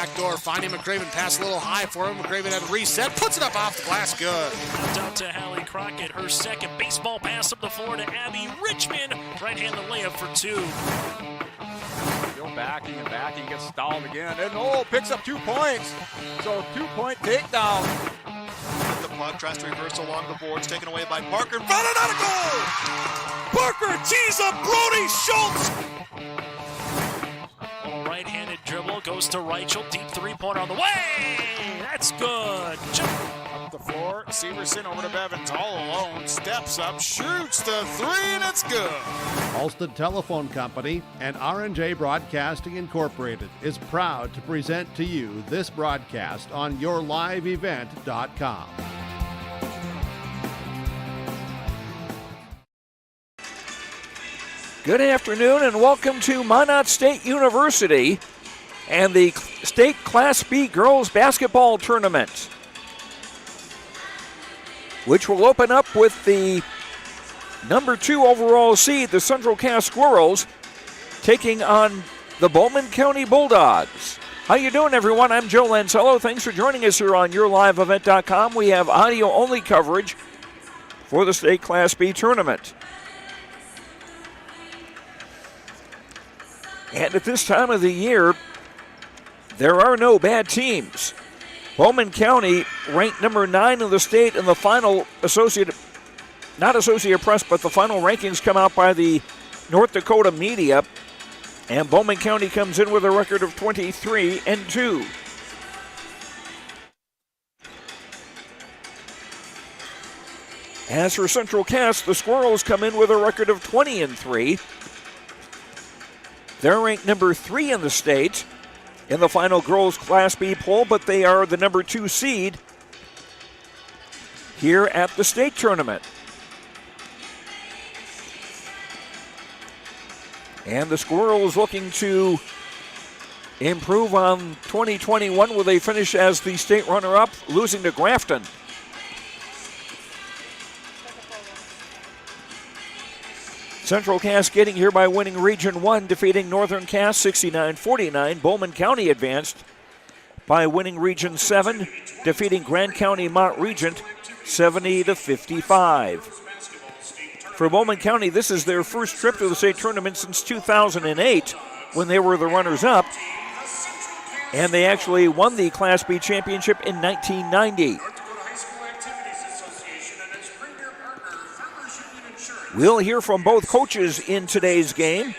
backdoor, finding McCraven, pass a little high for him. McCraven had a reset, puts it up off the glass, good. Out to Hallie Crockett, her second baseball pass up the floor to Abby Richmond. Right-handed layup for 2. Still backing and backing, gets stalled again, and picks up 2 points. So 2-point takedown. The puck tries to reverse along the boards, taken away by Parker. In front, another goal! Parker tees up Brody Schultz. Little right-handed dribble, goes to Reichel, deep three-pointer on the way! That's good. Up the floor, Severson over to Bevins, all alone, steps up, shoots the 3, and it's good. Alston Telephone Company and R&J Broadcasting Incorporated is proud to present to you this broadcast on yourliveevent.com. Good afternoon and welcome to Minot State University and the State Class B Girls Basketball Tournament, which will open up with the number 2 overall seed, the Central Cass Squirrels, taking on the Bowman County Bulldogs. How you doing, everyone? I'm Joe Lancello. Thanks for joining us here on yourliveevent.com. We have audio-only coverage for the State Class B Tournament. And at this time of the year, there are no bad teams. Bowman County ranked number 9 in the state in the final Associated Press, but the final rankings come out by the North Dakota media. And Bowman County comes in with a record of 23-2. As for Central Cass, the Squirrels come in with a record of 20-3. They're ranked number 3 in the state in the final girls Class B poll, but they are the number 2 seed here at the state tournament. And the Squirrels looking to improve on 2021, where they finish as the state runner-up, losing to Grafton. Central Cass getting here by winning Region 1, defeating Northern Cass 69-49. Bowman County advanced by winning Region 7, defeating Grand County Mont Regent 70-55. For Bowman County, this is their first trip to the state tournament since 2008, when they were the runners-up. And they actually won the Class B championship in 1990. We'll hear from both coaches in today's game.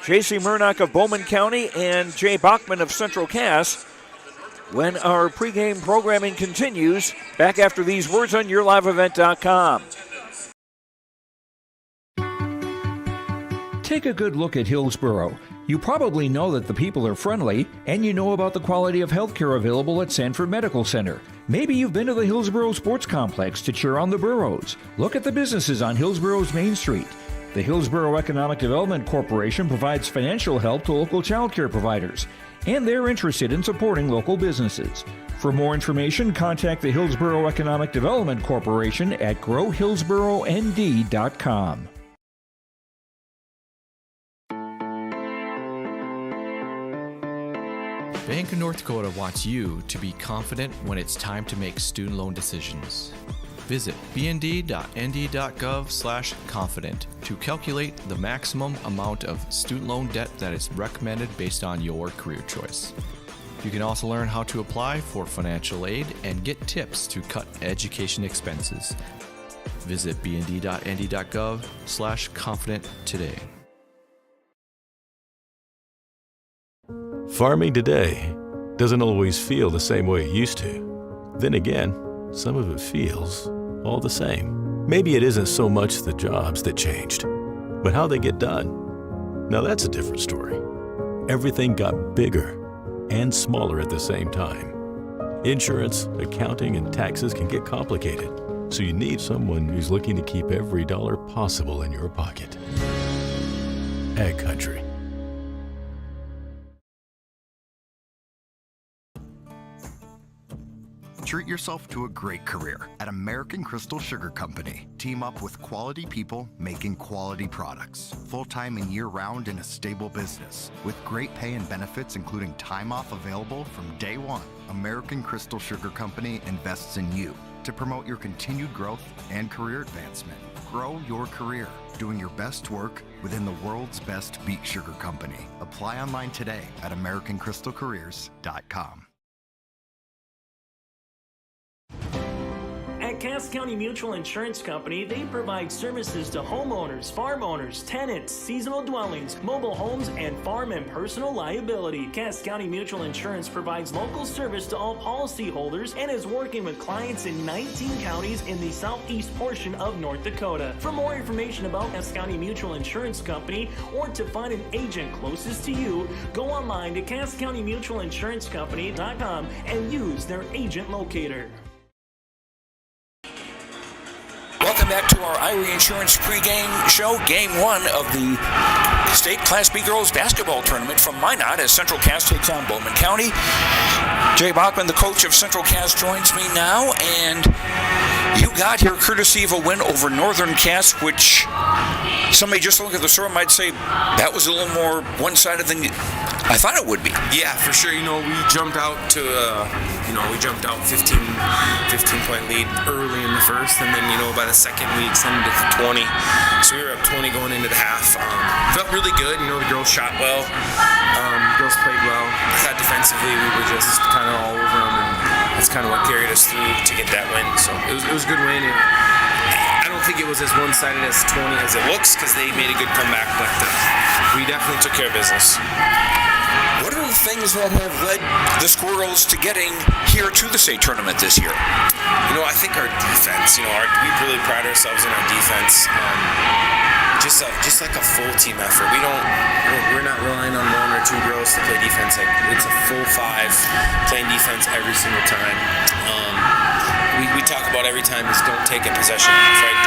J.C. Murnock of Bowman County and Jay Bachman of Central Cass, when our pregame programming continues, back after these words on yourliveevent.com. Take a good look at Hillsboro. You probably know that the people are friendly, and you know about the quality of healthcare available at Sanford Medical Center. Maybe you've been to the Hillsboro Sports Complex to cheer on the Burros. Look at the businesses on Hillsboro's Main Street. The Hillsboro Economic Development Corporation provides financial help to local child care providers, and they're interested in supporting local businesses. For more information, contact the Hillsboro Economic Development Corporation at growhillsboroND.com. Bank of North Dakota wants you to be confident when it's time to make student loan decisions. Visit bnd.nd.gov/confident to calculate the maximum amount of student loan debt that is recommended based on your career choice. You can also learn how to apply for financial aid and get tips to cut education expenses. Visit bnd.nd.gov/confident today. Farming today doesn't always feel the same way it used to. Then again, some of it feels all the same. Maybe it isn't so much the jobs that changed, but how they get done. Now that's a different story. Everything got bigger and smaller at the same time. Insurance, accounting, and taxes can get complicated, so you need someone who's looking to keep every dollar possible in your pocket. Ag Country. Treat yourself to a great career at American Crystal Sugar Company. Team up with quality people making quality products. Full-time and year-round in a stable business. With great pay and benefits including time off available from day one. American Crystal Sugar Company invests in you to promote your continued growth and career advancement. Grow your career doing your best work within the world's best beet sugar company. Apply online today at AmericanCrystalCareers.com. At Cass County Mutual Insurance Company, they provide services to homeowners, farm owners, tenants, seasonal dwellings, mobile homes, and farm and personal liability. Cass County Mutual Insurance provides local service to all policyholders and is working with clients in 19 counties in the southeast portion of North Dakota. For more information about Cass County Mutual Insurance Company or to find an agent closest to you, go online to CassCountyMutualInsuranceCompany.com and use their agent locator. Welcome back to our Irie Insurance pregame show, game one of the state Class B girls basketball tournament from Minot as Central Cass takes on Bowman County. Jay Bachman, the coach of Central Cass, joins me now, and you got here courtesy of a win over Northern Cass, which somebody just looking at the score might say that was a little more one-sided than I thought it would be. Yeah, for sure. We jumped out to 15-point lead early in the first, and then by the second we extended it to 20. So we were up 20 going into the half. Felt really good. The girls shot well. Girls played well. I thought defensively we were just kind of all over them, and that's kind of what carried us through to get that win. So it was a good win. I don't think it was as one-sided as 20 as it looks because they made a good comeback, but we definitely took care of business. What are the things that have led the Squirrels to getting here to the state tournament this year? I think our defense. We really pride ourselves in our defense. Just like a full team effort. We're not relying on one or two girls to play defense. It's a full five playing defense every single time. We talk about every time is don't take a possession off, right?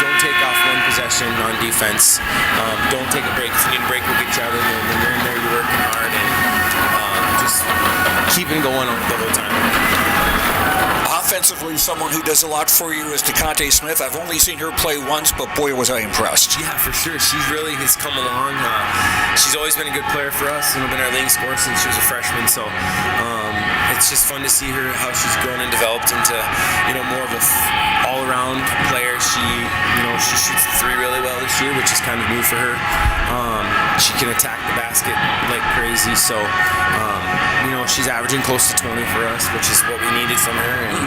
Don't take off one possession on defense. Don't take a break. If you need a break, we'll get you out of there. When you're in there, you're working hard, and just keep it going the whole time. Offensively, someone who does a lot for you is DeConte Smith. I've only seen her play once, but boy, was I impressed. Yeah, for sure. She really has come along. She's always been a good player for us, been our leading scorer since she was a freshman. So it's just fun to see her, how she's grown and developed into, more of a all-around player. She shoots the three really well this year, which is kind of new for her. She can attack the basket like crazy. So, she's averaging close to 20 for us, which is what we needed from her. And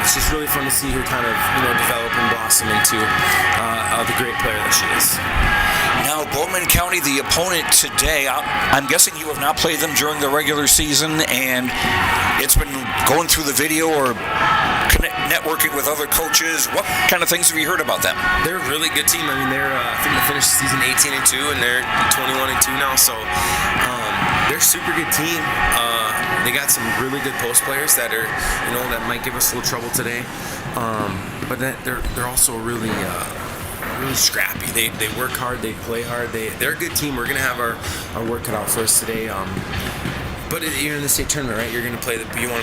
it's just really fun to see her kind of, develop and blossom into the great player that she is. Now, Bowman County, the opponent today, I'm guessing you have not played them during the regular season, and it's been going through the video or networking with other coaches. What kind of things have you heard about them? They're a really good team. I think they finished the season 18-2, and they're 21-2 now, so they're a super good team. They got some really good post players that are, that might give us a little trouble today, but they're also really scrappy. They work hard. They play hard. They're a good team. We're gonna have our work cut out for us today. But you're in the state tournament, right? You want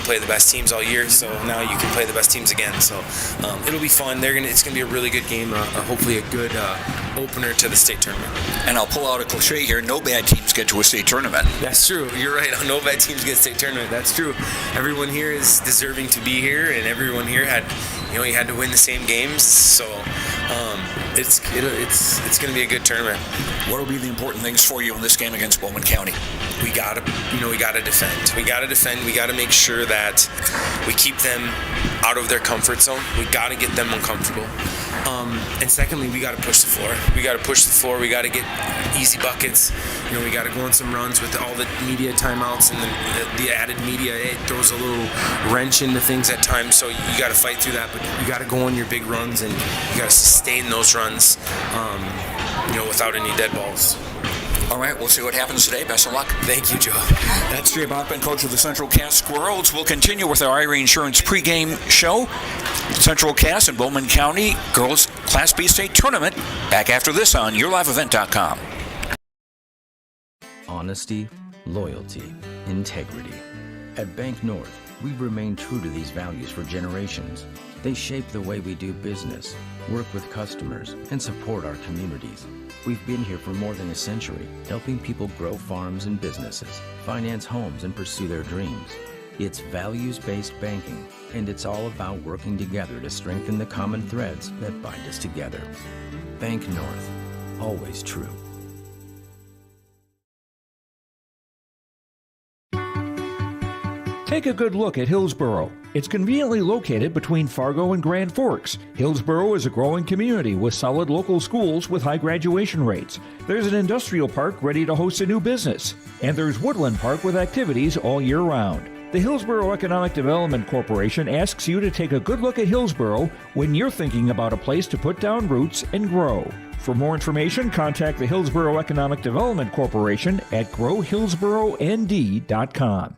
to play the best teams all year. So now you can play the best teams again. So it'll be fun. It's gonna be a really good game. Hopefully a good opener to the state tournament. And I'll pull out a cliche here: no bad teams get to a state tournament. That's true. You're right. No bad teams get a state tournament. That's true. Everyone here is deserving to be here, and everyone here had, you had to win the same games. So it's going to be a good tournament. What will be the important things for you in this game against Bowman County? We gotta defend. We gotta make sure that we keep them out of their comfort zone. We gotta get them uncomfortable. And secondly, we gotta push the floor. We gotta get easy buckets. We gotta go on some runs with all the media timeouts and the added media. It throws a little wrench into things at times. So you gotta fight through that, but you gotta go on your big runs and you gotta sustain those runs. Without any dead balls. All right, we'll see what happens today. Best of luck. Thank you, Joe. That's Jay Bachman, coach of the Central Cass Squirrels. We'll continue with our Irie Insurance pregame show. Central Cass and Bowman County Girls Class B State Tournament. Back after this on YourLiveEvent.com. Honesty, loyalty, integrity. At Bank North, we've remained true to these values for generations. They shape the way we do business, work with customers, and support our communities. We've been here for more than a century, helping people grow farms and businesses, finance homes, and pursue their dreams. It's values-based banking, and it's all about working together to strengthen the common threads that bind us together. Bank North, always true. Take a good look at Hillsboro. It's conveniently located between Fargo and Grand Forks. Hillsboro is a growing community with solid local schools with high graduation rates. There's an industrial park ready to host a new business. And there's Woodland Park with activities all year round. The Hillsboro Economic Development Corporation asks you to take a good look at Hillsboro when you're thinking about a place to put down roots and grow. For more information, contact the Hillsboro Economic Development Corporation at growhillsboroND.com.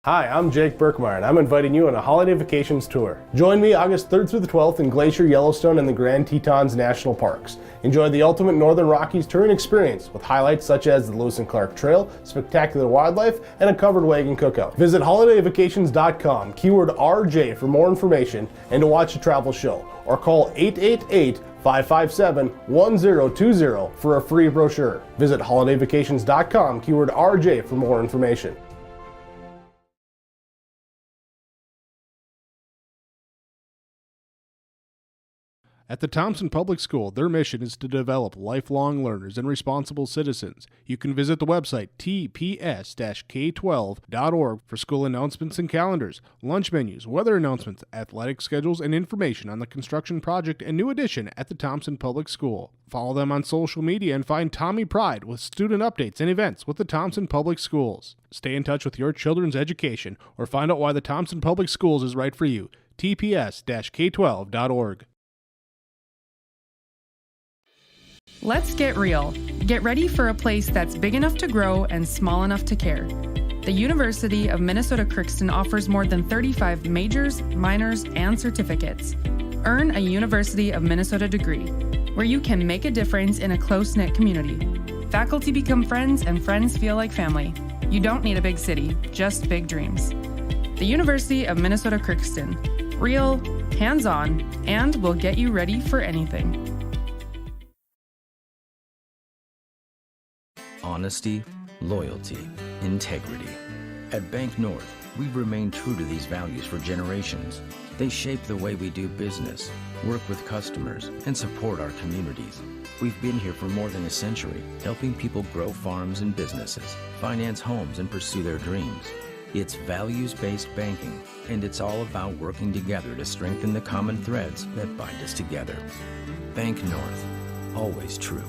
Hi, I'm Jake Berkmeyer, and I'm inviting you on a holiday vacations tour. Join me August 3rd through the 12th in Glacier, Yellowstone, and the Grand Tetons National Parks. Enjoy the ultimate Northern Rockies touring experience with highlights such as the Lewis and Clark Trail, spectacular wildlife, and a covered wagon cookout. Visit holidayvacations.com, keyword RJ for more information and to watch a travel show, or call 888-557-1020 for a free brochure. Visit holidayvacations.com, keyword RJ for more information. At the Thompson Public School, their mission is to develop lifelong learners and responsible citizens. You can visit the website tps-k12.org for school announcements and calendars, lunch menus, weather announcements, athletic schedules, and information on the construction project and new addition at the Thompson Public School. Follow them on social media and find Tommy Pride with student updates and events with the Thompson Public Schools. Stay in touch with your children's education or find out why the Thompson Public Schools is right for you. tps-k12.org. Let's get real. Get ready for a place that's big enough to grow and small enough to care. The University of Minnesota Crookston offers more than 35 majors, minors, and certificates. Earn a University of Minnesota degree, where you can make a difference in a close-knit community. Faculty become friends and friends feel like family. You don't need a big city, just big dreams. The University of Minnesota Crookston. Real, hands-on, and will get you ready for anything. Honesty, loyalty, integrity. At Bank North, we've remained true to these values for generations. They shape the way we do business, work with customers, and support our communities. We've been here for more than a century, helping people grow farms and businesses, finance homes, and pursue their dreams. It's values-based banking, and it's all about working together to strengthen the common threads that bind us together. Bank North, always true.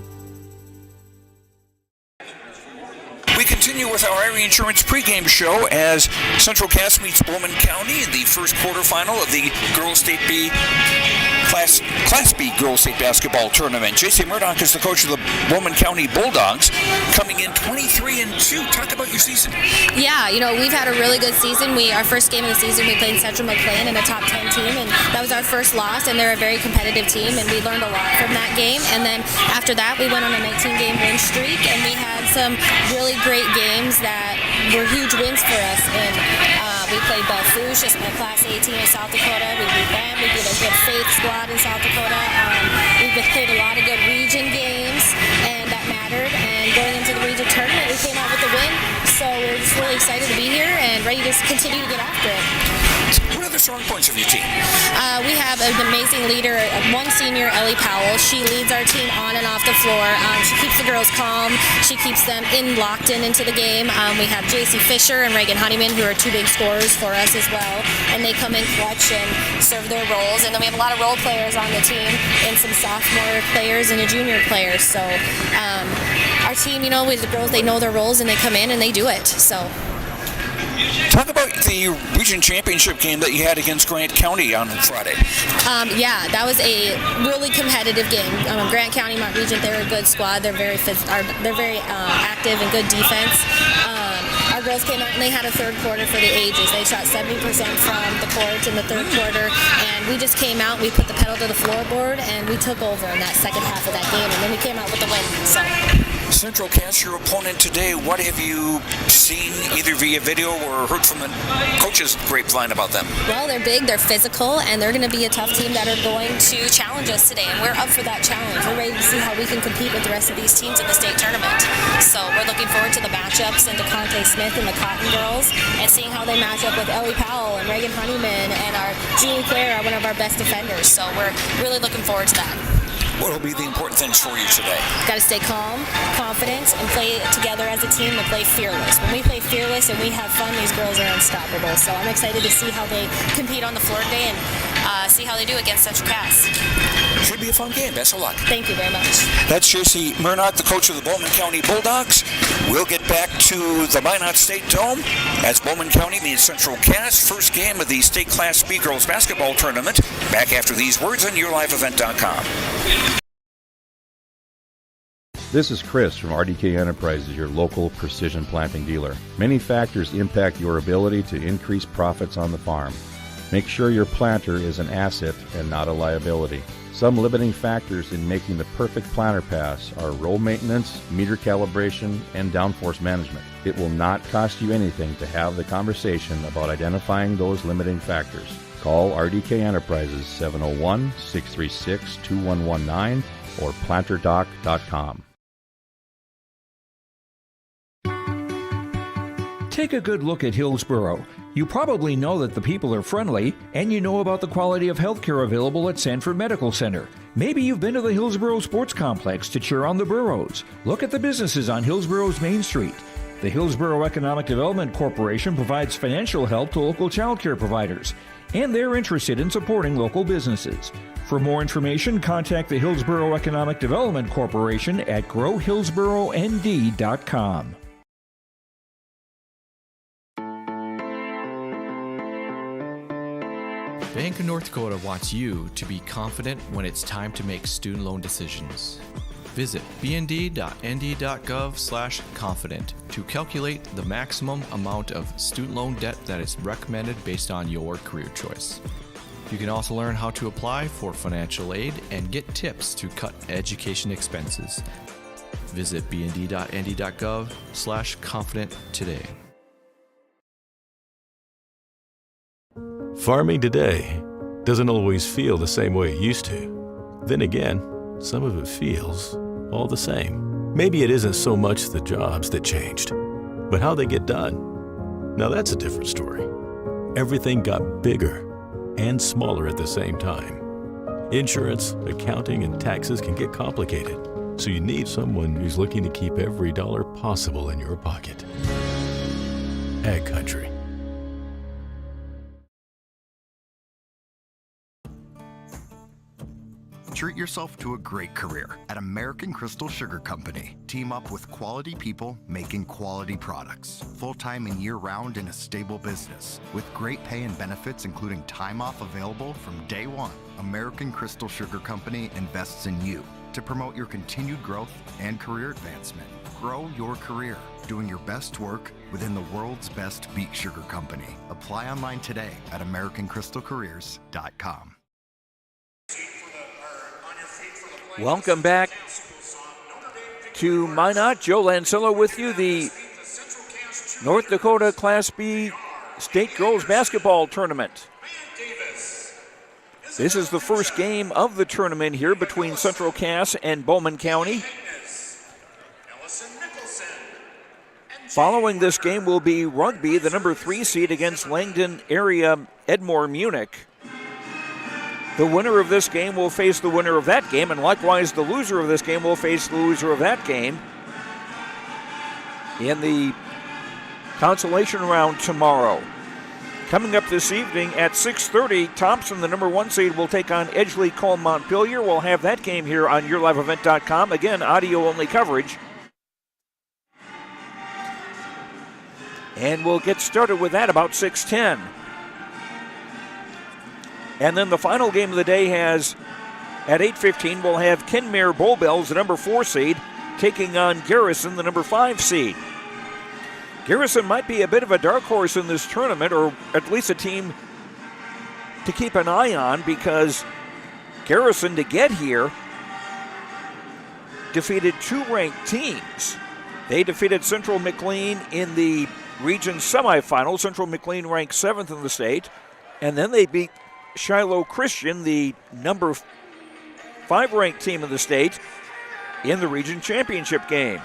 We continue with our Area Insurance pregame show as Central Cass meets Bowman County in the first quarterfinal of the Girls State B Class B Girls State Basketball Tournament. J.C. Murdoch is the coach of the Bowman County Bulldogs, coming in 23-2. Talk about your season. Yeah, we've had a really good season. Our first game of the season, we played Central McLean in a top 10 team, and that was our first loss, and they're a very competitive team, and we learned a lot from that game. And then after that, we went on a 19-game win streak, and we had some really great games that were huge wins for us. And we played Belfouche, a Class A team in South Dakota. We beat them. We beat a good Faith squad in South Dakota. We played a lot of good region games, and that mattered. And going into the region tournament, we came out with a win. So we're just really excited to be here and ready to continue to get after it. What are the strong points of your team? We have an amazing leader, one senior, Ellie Powell. She leads our team on and off the floor. She keeps the girls calm. She keeps them locked into the game. We have JC Fisher and Reagan Honeyman, who are two big scorers for us as well. And they come in clutch and serve their roles. And then we have a lot of role players on the team, and some sophomore players and a junior player. So our team, with the girls, they know their roles and they come in and they do it. So. Talk about the region championship game that you had against Grant County on Friday. Yeah, that was a really competitive game. Grant County, Mount Regent, they're a good squad. They're very active and good defense. Our girls came out and they had a third quarter for the ages. They shot 70% from the court in the third quarter, and we just came out, we put the pedal to the floorboard, and we took over in that second half of that game, and then we came out with the win. So. Central Cass, your opponent today. What have you seen either via video or heard from the coaches' grapevine about them? Well, they're big, they're physical, and they're going to be a tough team that are going to challenge us today, and we're up for that challenge. We're ready to see how we can compete with the rest of these teams in the state tournament. So we're looking forward to the matchups and DeConte Smith and the Cotton girls, and seeing how they match up with Ellie Powell and Reagan Honeyman, and our Julie Clare are one of our best defenders. So we're really looking forward to that. What will be the important things for you today? Got to stay calm, confident, and play together as a team and play fearless. When we play fearless and we have fun, these girls are unstoppable. So I'm excited to see how they compete on the floor today and see how they do against Central Cass. Should be a fun game. Best of luck. Thank you very much. That's J.C. Murnott, the coach of the Bowman County Bulldogs. We'll get back to the Minot State Dome as Bowman County meets Central Cass. First game of the State Class B Girls Basketball Tournament. Back after these words on YourLiveEvent.com. This is Chris from RDK Enterprises, your local precision planting dealer. Many factors impact your ability to increase profits on the farm. Make sure your planter is an asset and not a liability. Some limiting factors in making the perfect planter pass are row maintenance, meter calibration, and downforce management. It will not cost you anything to have the conversation about identifying those limiting factors. Call RDK Enterprises 701-636-2119 or planterdoc.com. Take a good look at Hillsboro. You probably know that the people are friendly, and you know about the quality of healthcare available at Sanford Medical Center. Maybe you've been to the Hillsboro Sports Complex to cheer on the Burros. Look at the businesses on Hillsboro's Main Street. The Hillsboro Economic Development Corporation provides financial help to local child care providers, and they're interested in supporting local businesses. For more information, contact the Hillsboro Economic Development Corporation at growhillsboroND.com. Bank of North Dakota wants you to be confident when it's time to make student loan decisions. Visit bnd.nd.gov/confident to calculate the maximum amount of student loan debt that is recommended based on your career choice. You can also learn how to apply for financial aid and get tips to cut education expenses. Visit bnd.nd.gov/confident today. Farming today doesn't always feel the same way it used to. Then again, some of it feels all the same. Maybe it isn't so much the jobs that changed, but how they get done. Now that's a different story. Everything got bigger and smaller at the same time. Insurance, accounting, and taxes can get complicated, so you need someone who's looking to keep every dollar possible in your pocket. Ag Country. Treat yourself to a great career at American Crystal Sugar Company. Team up with quality people making quality products. Full-time and year-round in a stable business. With great pay and benefits including time off available from day one. American Crystal Sugar Company invests in you to promote your continued growth and career advancement. Grow your career, doing your best work within the world's best beet sugar company. Apply online today at AmericanCrystalCareers.com. Welcome back to Minot. Joe Lancello with you, the North Dakota Class B State Girls Basketball Tournament. This is the first game of the tournament here between Central Cass and Bowman County. Following this game will be rugby, the number 3 seed against Langdon area Edmore Munich. The winner of this game will face the winner of that game, and likewise the loser of this game will face the loser of that game in the consolation round tomorrow. Coming up this evening at 6:30, Thompson, the number 1 seed, will take on Edgeley Cole Montpelier. We'll have that game here on YourLiveEvent.com. Again, audio-only coverage. And we'll get started with that about 6:10. And then the final game of the day has, at 8:15, we'll have Kenmare Bowbells, the number 4 seed, taking on Garrison, the number 5 seed. Garrison might be a bit of a dark horse in this tournament, or at least a team to keep an eye on, because Garrison, to get here, defeated two ranked teams. They defeated Central McLean in the region semifinal. Central McLean ranked 7th in the state. And then they beat Shiloh Christian, the number 5 ranked team in the state, in the region championship game.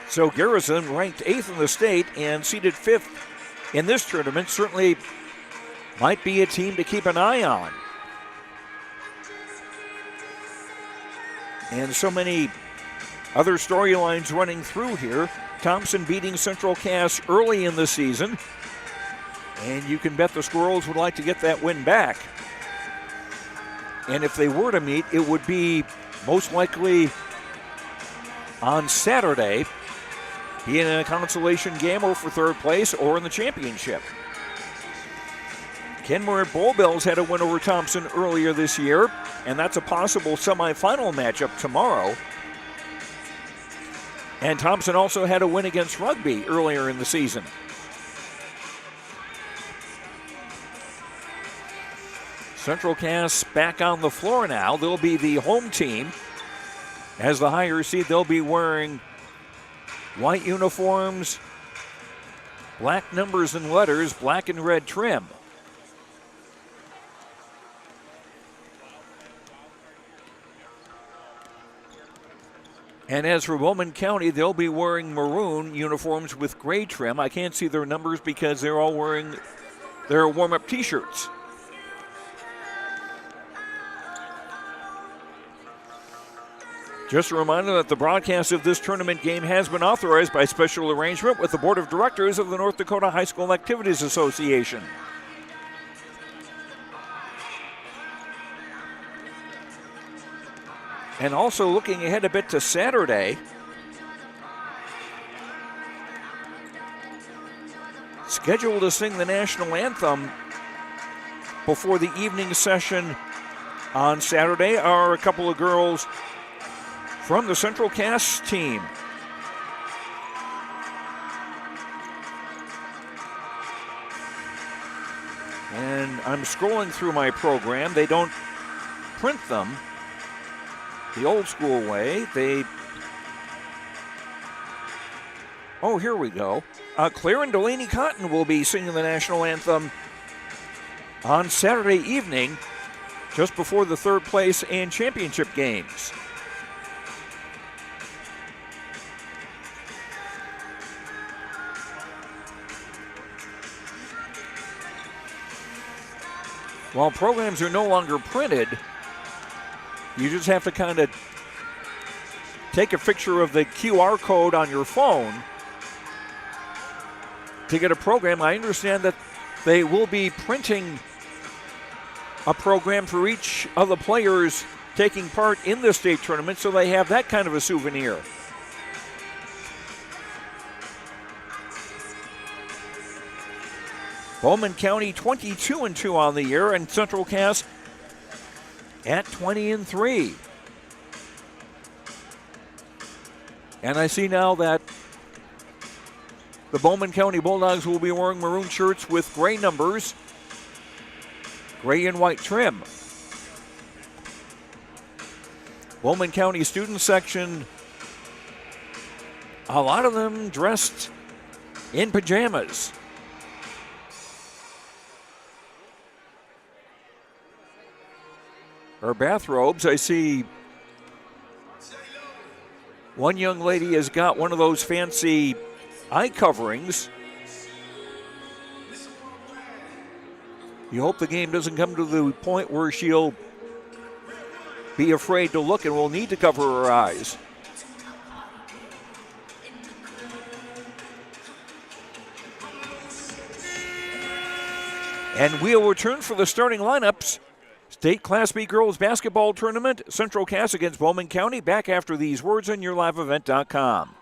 So Garrison, ranked 8th in the state and seeded 5th in this tournament, certainly might be a team to keep an eye on. And so many other storylines running through here. Thompson beating Central Cass early in the season, and you can bet the Squirrels would like to get that win back. And if they were to meet, it would be most likely on Saturday, be in a consolation game or for third place or in the championship. Kenmore Bull Bills had a win over Thompson earlier this year, and that's a possible semifinal matchup tomorrow. And Thompson also had a win against Rugby earlier in the season. Central Cass back on the floor now. They'll be the home team. As the higher seed, they'll be wearing white uniforms, black numbers and letters, black and red trim. And as for Bowman County, they'll be wearing maroon uniforms with gray trim. I can't see their numbers because they're all wearing their warm-up t-shirts. Just a reminder that the broadcast of this tournament game has been authorized by special arrangement with the Board of Directors of the North Dakota High School Activities Association. And also looking ahead a bit to Saturday, scheduled to sing the national anthem before the evening session on Saturday are a couple of girls from the Central Cass team. And I'm scrolling through my program. They don't print them the old school way. Oh, here we go. Claire and Delaney Cotton will be singing the national anthem on Saturday evening, just before the third place and championship games. While programs are no longer printed, you just have to kind of take a picture of the QR code on your phone to get a program. I understand that they will be printing a program for each of the players taking part in the state tournament, so they have that kind of a souvenir. Bowman County 22-2 on the year, and Central Cass at 20-3. And I see now that the Bowman County Bulldogs will be wearing maroon shirts with gray numbers, gray and white trim. Bowman County student section, a lot of them dressed in pajamas. Or bathrobes. I see one young lady has got one of those fancy eye coverings. You hope the game doesn't come to the point where she'll be afraid to look and will need to cover her eyes. And we'll return for the starting lineups. State Class B Girls Basketball Tournament, Central Cass against Bowman County. Back after these words on YourLiveEvent.com.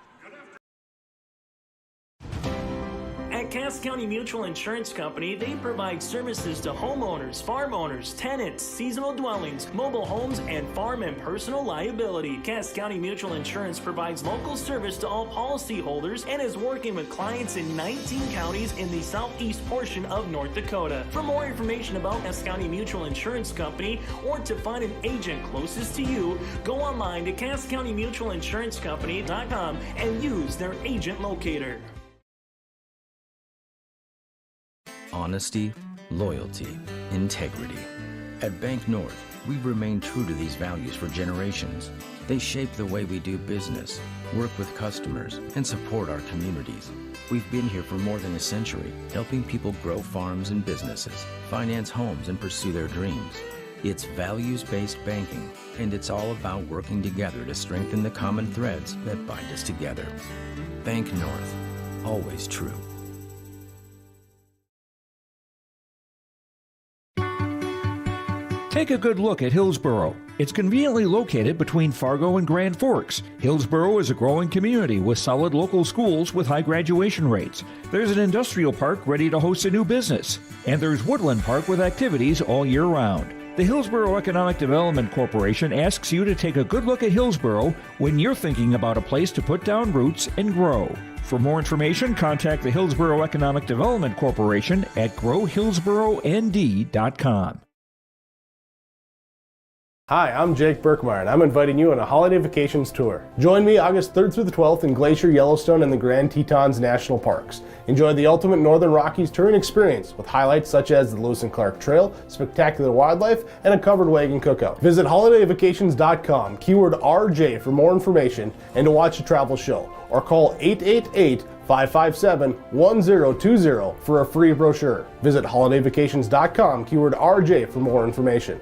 At Cass County Mutual Insurance Company, they provide services to homeowners, farm owners, tenants, seasonal dwellings, mobile homes, and farm and personal liability. Cass County Mutual Insurance provides local service to all policyholders and is working with clients in 19 counties in the southeast portion of North Dakota. For more information about Cass County Mutual Insurance Company or to find an agent closest to you, go online to CassCountyMutualInsuranceCompany.com and use their agent locator. Honesty, loyalty, integrity. At Bank North, we've remained true to these values for generations. They shape the way we do business, work with customers, and support our communities. We've been here for more than a century, helping people grow farms and businesses, finance homes, and pursue their dreams. It's values-based banking, and it's all about working together to strengthen the common threads that bind us together. Bank North, always true. Take a good look at Hillsboro. It's conveniently located between Fargo and Grand Forks. Hillsboro is a growing community with solid local schools with high graduation rates. There's an industrial park ready to host a new business. And there's Woodland Park with activities all year round. The Hillsboro Economic Development Corporation asks you to take a good look at Hillsboro when you're thinking about a place to put down roots and grow. For more information, contact the Hillsboro Economic Development Corporation at growhillsboroND.com. Hi, I'm Jake Birkmeyer, and I'm inviting you on a holiday vacations tour. Join me August 3rd through the 12th in Glacier, Yellowstone, and the Grand Tetons National Parks. Enjoy the ultimate Northern Rockies touring experience with highlights such as the Lewis and Clark Trail, spectacular wildlife, and a covered wagon cookout. Visit holidayvacations.com, keyword RJ for more information and to watch a travel show, or call 888-557-1020 for a free brochure. Visit holidayvacations.com, keyword RJ for more information.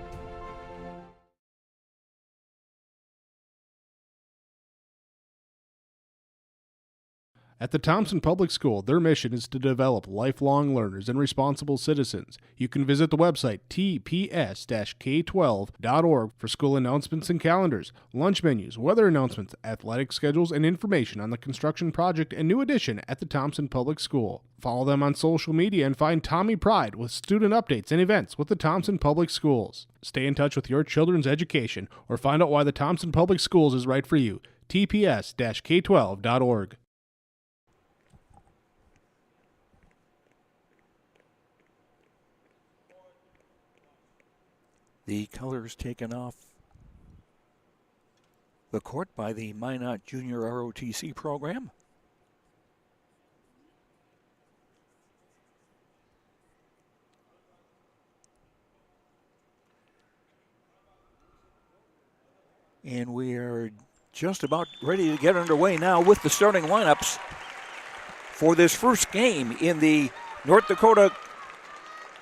At the Thompson Public School, their mission is to develop lifelong learners and responsible citizens. You can visit the website tps-k12.org for school announcements and calendars, lunch menus, weather announcements, athletic schedules, and information on the construction project and new addition at the Thompson Public School. Follow them on social media and find Tommy Pride with student updates and events with the Thompson Public Schools. Stay in touch with your children's education or find out why the Thompson Public Schools is right for you. tps-k12.org. The colors taken off the court by the Minot Junior ROTC program. And we are just about ready to get underway now with the starting lineups for this first game in the North Dakota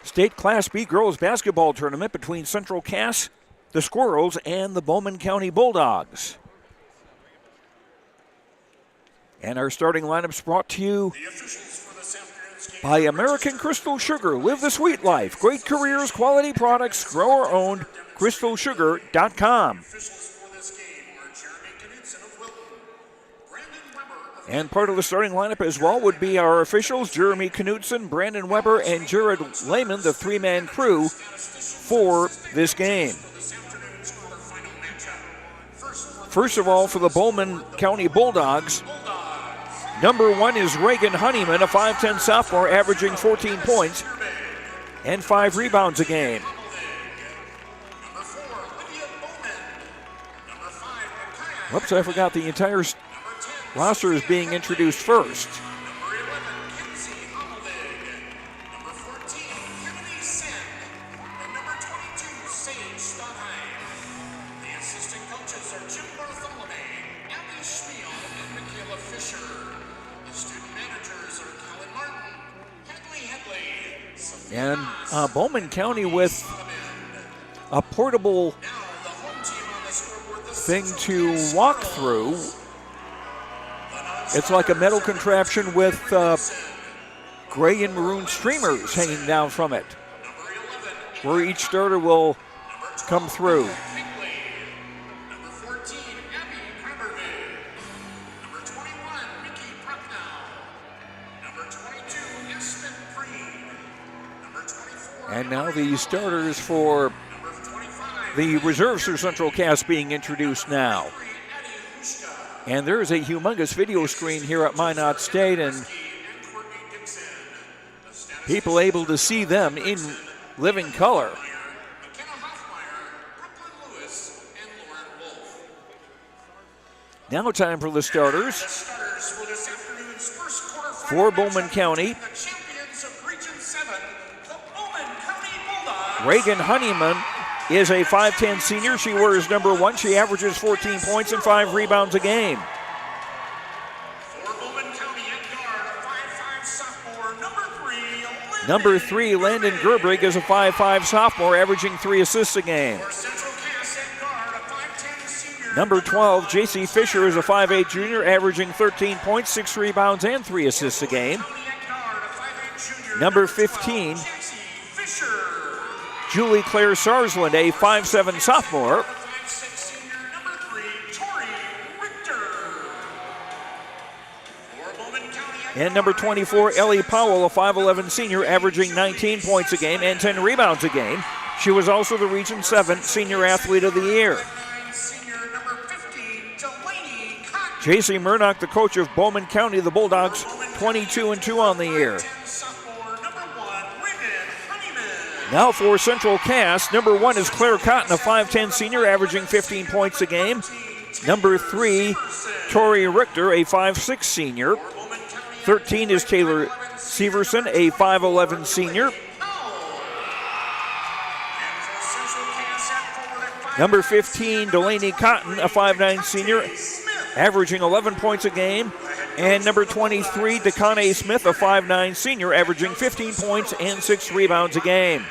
State Class B Girls Basketball Tournament between Central Cass, the Squirrels, and the Bowman County Bulldogs. And our starting lineups brought to you by American Crystal Sugar. Live the sweet life. Great careers, quality products, grower-owned, crystalsugar.com. And part of the starting lineup as well would be our officials, Jeremy Knutson, Brandon Weber, and Jared Lehman, the three-man crew for this game. First of all, for the Bowman County Bulldogs, number 1 is Reagan Honeyman, a 5'10 sophomore, averaging 14 points and 5 rebounds a game. Whoops, I forgot the entire roster is being introduced first. And Bowman County with a portable thing to walk through. It's like a metal contraption with gray and maroon streamers hanging down from it, where each starter will come through. And now the starters for the reserves for Central Cass being introduced now. And there is a humongous video screen here at Minot State, and people able to see them in living color. Now time for the starters. For Bowman County, Reagan Honeyman is a 5'10 senior. She wears number 1. She averages 14 points and 5 rebounds a game. Number 3, Landon Gerbrig is a 5'5 sophomore, averaging 3 assists a game. Number 12, J.C. Fisher is a 5'8 junior, averaging 13 points, 6 rebounds, and 3 assists a game. Number 15, Julie Claire Sarsland, a 5'7 sophomore. And number 24, Ellie Powell, a 5'11 senior, averaging 19 points a game and 10 rebounds a game. She was also the Region 7th Senior Athlete of the Year. J.C. Murdoch, the coach of Bowman County, the Bulldogs, 22-2 on the year. Now for Central Cass, number 1 is Claire Cotton, a 5'10 senior, averaging 15 points a game. Number 3, Tori Richter, a 5'6 senior. 13 is Taylor Severson, a 5'11 senior. Number 15, Delaney Cotton, a 5'9 senior, averaging 11 points a game. And number 23, DeConne Smith, a 5'9 senior, averaging 15 points and 6 rebounds a game.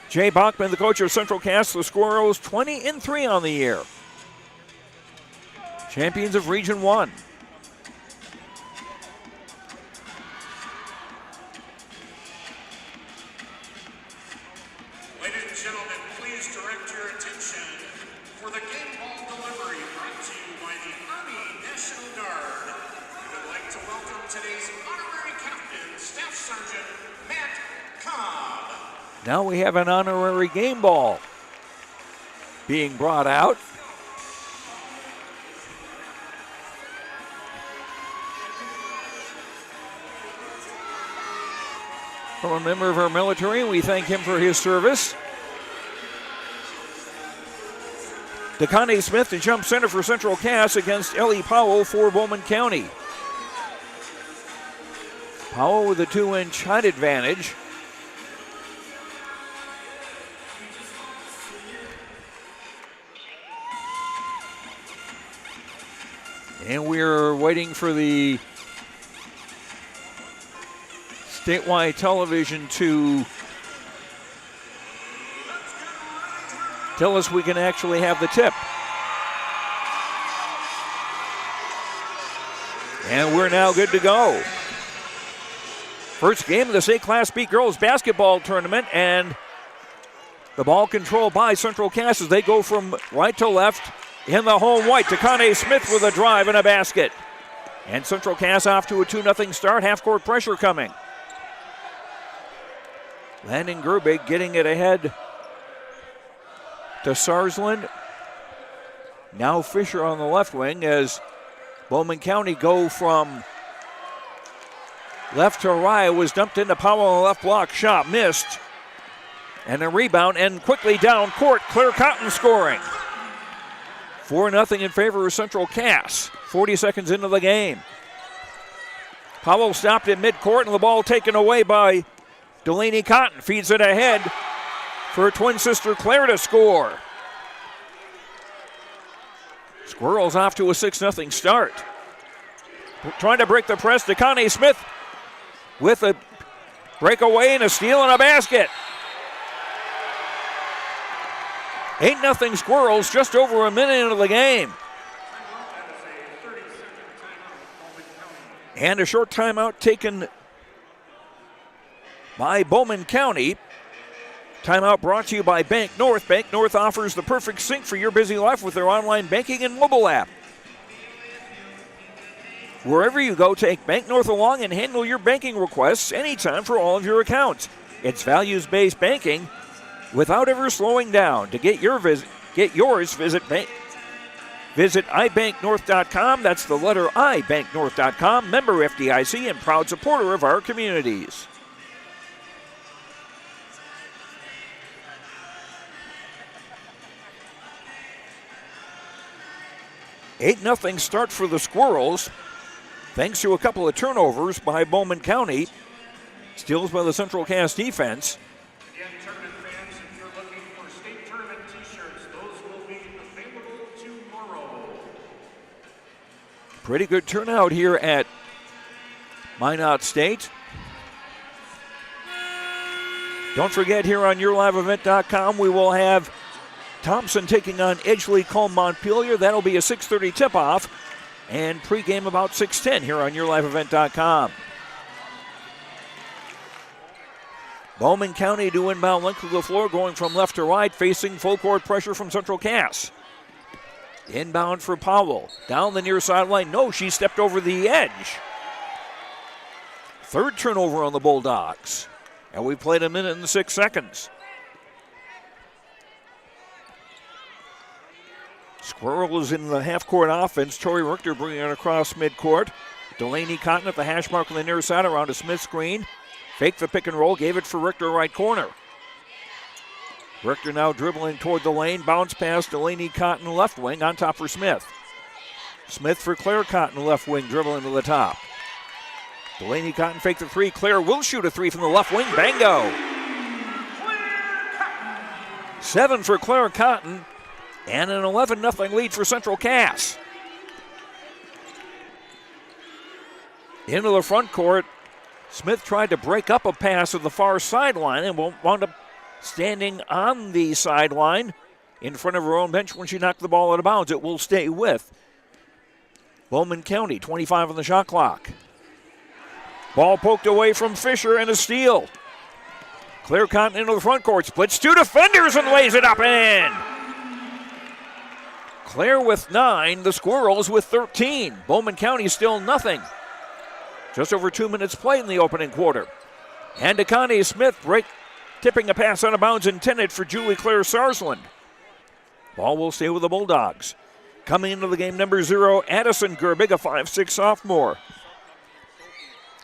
Jay Bachman, the coach of Central Cass, the Squirrels, 20-3 on the year. Champions of Region 1. Ladies and gentlemen, please direct your attention for the game ball delivery brought to you by the Army National Guard. We would like to welcome today's honorary captain, Staff Sergeant Matt Cobb. Now we have an honorary game ball being brought out. From a member of our military, we thank him for his service. DeConne Smith to jump center for Central Cass against Ellie Powell for Bowman County. Powell with a 2-inch height advantage. And we're waiting for the statewide television to tell us we can actually have the tip. And we're now good to go. First game of the State Class B Girls Basketball Tournament, and the ball controlled by Central Cass as they go from right to left in the home white. DeConne Smith with a drive and a basket. And Central Cass off to a 2-0 start. Half-court pressure coming. Landon Gerbig getting it ahead to Sarsland. Now Fisher on the left wing as Bowman County go from left to right. Was dumped into Powell on the left block. Shot missed. And a rebound and quickly down court. Claire Cotton scoring. 4-0 in favor of Central Cass. 40 seconds into the game. Powell stopped in midcourt and the ball taken away by Delaney Cotton. Feeds it ahead for her twin sister Claire to score. Squirrels off to a 6-0 start. Trying to break the press. DeConne Smith with a breakaway and a steal and a basket. 8-0 Squirrels, just over a minute into the game. And a short timeout taken by Bowman County. Timeout brought to you by Bank North. Bank North offers the perfect sync for your busy life with their online banking and mobile app. Wherever you go, take Bank North along and handle your banking requests anytime for all of your accounts. It's values-based banking without ever slowing down. To get yours, visit ibanknorth.com. That's the letter I, banknorth.com, member FDIC, and proud supporter of our communities. "8-0 start for the Squirrels, thanks to a couple of turnovers by Bowman County. Steals by the Central Cass defense. Again, tournament fans, if you're looking for state tournament t-shirts, those will be available tomorrow. Pretty good turnout here at Minot State. Don't forget, here on YourLiveEvent.com, we will have Thompson taking on Edgeley-Culm Montpelier. That'll be a 6:30 tip-off, and pregame about 6:10 here on YourLiveEvent.com. Bowman County to inbound length of the floor, going from left to right, facing full court pressure from Central Cass. Inbound for Powell. Down the near sideline. No, she stepped over the edge. Third turnover on the Bulldogs. And we played a minute and 6 seconds. Squirrels in the half-court offense. Tori Richter bringing it across midcourt. Delaney Cotton at the hash mark on the near side around a Smith screen. Faked the pick and roll, gave it for Richter right corner. Richter now dribbling toward the lane, bounce pass Delaney Cotton left wing, on top for Smith. Smith for Claire Cotton left wing, dribbling to the top. Delaney Cotton faked the three, Claire will shoot a three from the left wing, bango. 7 for Claire Cotton, and an 11-0 lead for Central Cass. Into the front court, Smith tried to break up a pass at the far sideline and wound up standing on the sideline in front of her own bench when she knocked the ball out of bounds. It will stay with Bowman County, 25 on the shot clock. Ball poked away from Fisher and a steal. Claire Cotton into the front court, splits 2 defenders and lays it up and in. Claire with 9, the Squirrels with 13. Bowman County still nothing. Just over 2 minutes played in the opening quarter. And Dakota Smith tipping a pass out of bounds intended for Julie Claire Sarsland. Ball will stay with the Bulldogs. Coming into the game, number 0, Addison Gerbig, a 5'6" sophomore.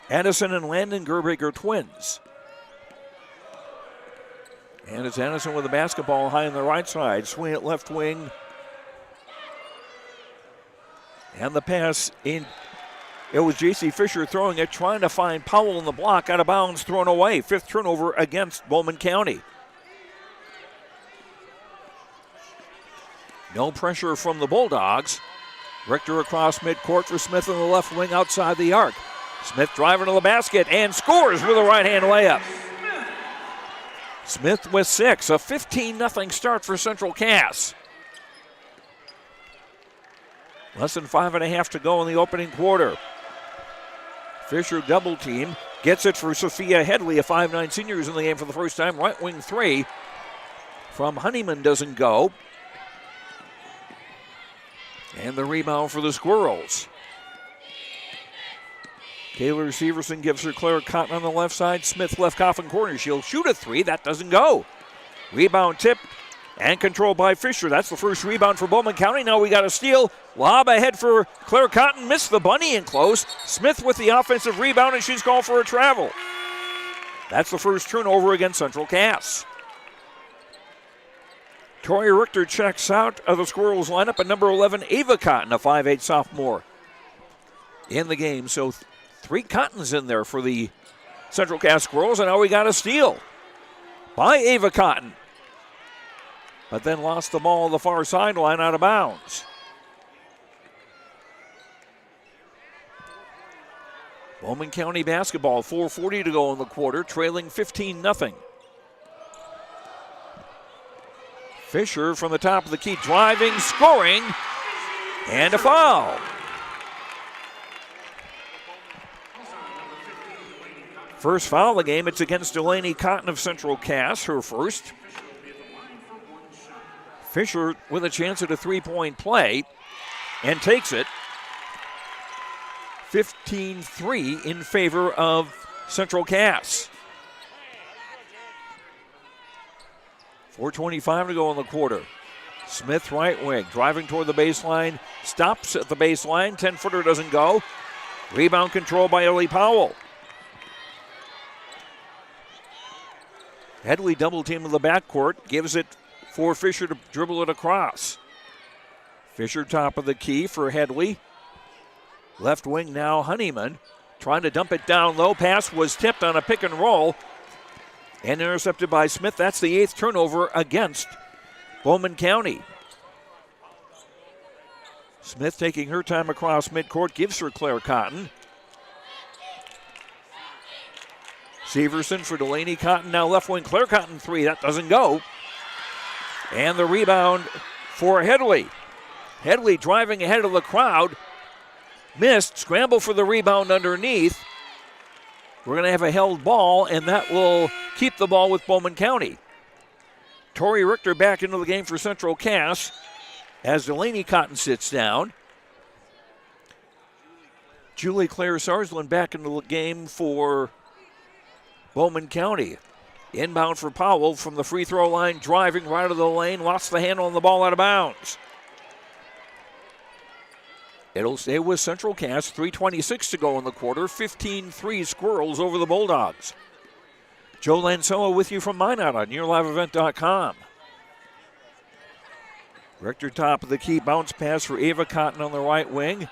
Addison and Landon Gerbig are twins. And it's Addison with the basketball high on the right side. Swing at left wing. And the pass in. It was J.C. Fisher throwing it, trying to find Powell in the block, out of bounds, thrown away. 5th turnover against Bowman County. No pressure from the Bulldogs. Richter across midcourt for Smith in the left wing outside the arc. Smith driving to the basket and scores with a right-hand layup. Smith with 6, a 15-0 start for Central Cass. Less than 5.5 to go in the opening quarter. Fisher double team, gets it for Sophia Headley, a 5'9" senior who's in the game for the first time. Right wing 3 from Honeyman doesn't go. And the rebound for the Squirrels. Taylor Severson gives her Claire Cotton on the left side. Smith left coffin corner. She'll shoot a 3. That doesn't go. Rebound tip and controlled by Fisher. That's the first rebound for Bowman County. Now we got a steal. Lob ahead for Claire Cotton. Missed the bunny in close. Smith with the offensive rebound, and she's called for a travel. That's the first turnover against Central Cass. Tori Richter checks out of the Squirrels lineup, and number 11, Ava Cotton, a 5'8" sophomore, in the game. So 3 Cottons in there for the Central Cass Squirrels, and now we got a steal by Ava Cotton. But then lost the ball on the far sideline out of bounds. Bowman County basketball, 4:40 to go in the quarter, trailing 15-0. Fisher from the top of the key, driving, scoring, and a foul. First foul of the game, it's against Delaney Cotton of Central Cass, her first. Fisher with a chance at a 3-point play and takes it. 15-3 in favor of Central Cass. 4:25 to go in the quarter. Smith right wing, driving toward the baseline, stops at the baseline, 10-footer doesn't go. Rebound control by Ellie Powell. Headley double team in the backcourt, gives it for Fisher to dribble it across. Fisher top of the key for Headley. Left wing now Honeyman, trying to dump it down low. Pass was tipped on a pick and roll and intercepted by Smith. That's the 8th turnover against Bowman County. Smith taking her time across midcourt, gives her Claire Cotton. Severson for Delaney Cotton, now left wing. Claire Cotton 3, that doesn't go. And the rebound for Headley. Headley driving ahead of the crowd. Missed, scramble for the rebound underneath. We're going to have a held ball, and that will keep the ball with Bowman County. Tori Richter back into the game for Central Cass as Delaney Cotton sits down. Julie Claire Sarsland back into the game for Bowman County. Inbound for Powell from the free throw line, driving right of the lane, lost the handle on the ball out of bounds. It'll stay with Central Cass, 3:26 to go in the quarter, 15-3 Squirrels over the Bulldogs. Joe Lancello with you from Minot on YourLiveEvent.com. Richter top of the key, bounce pass for Ava Cotton on the right wing.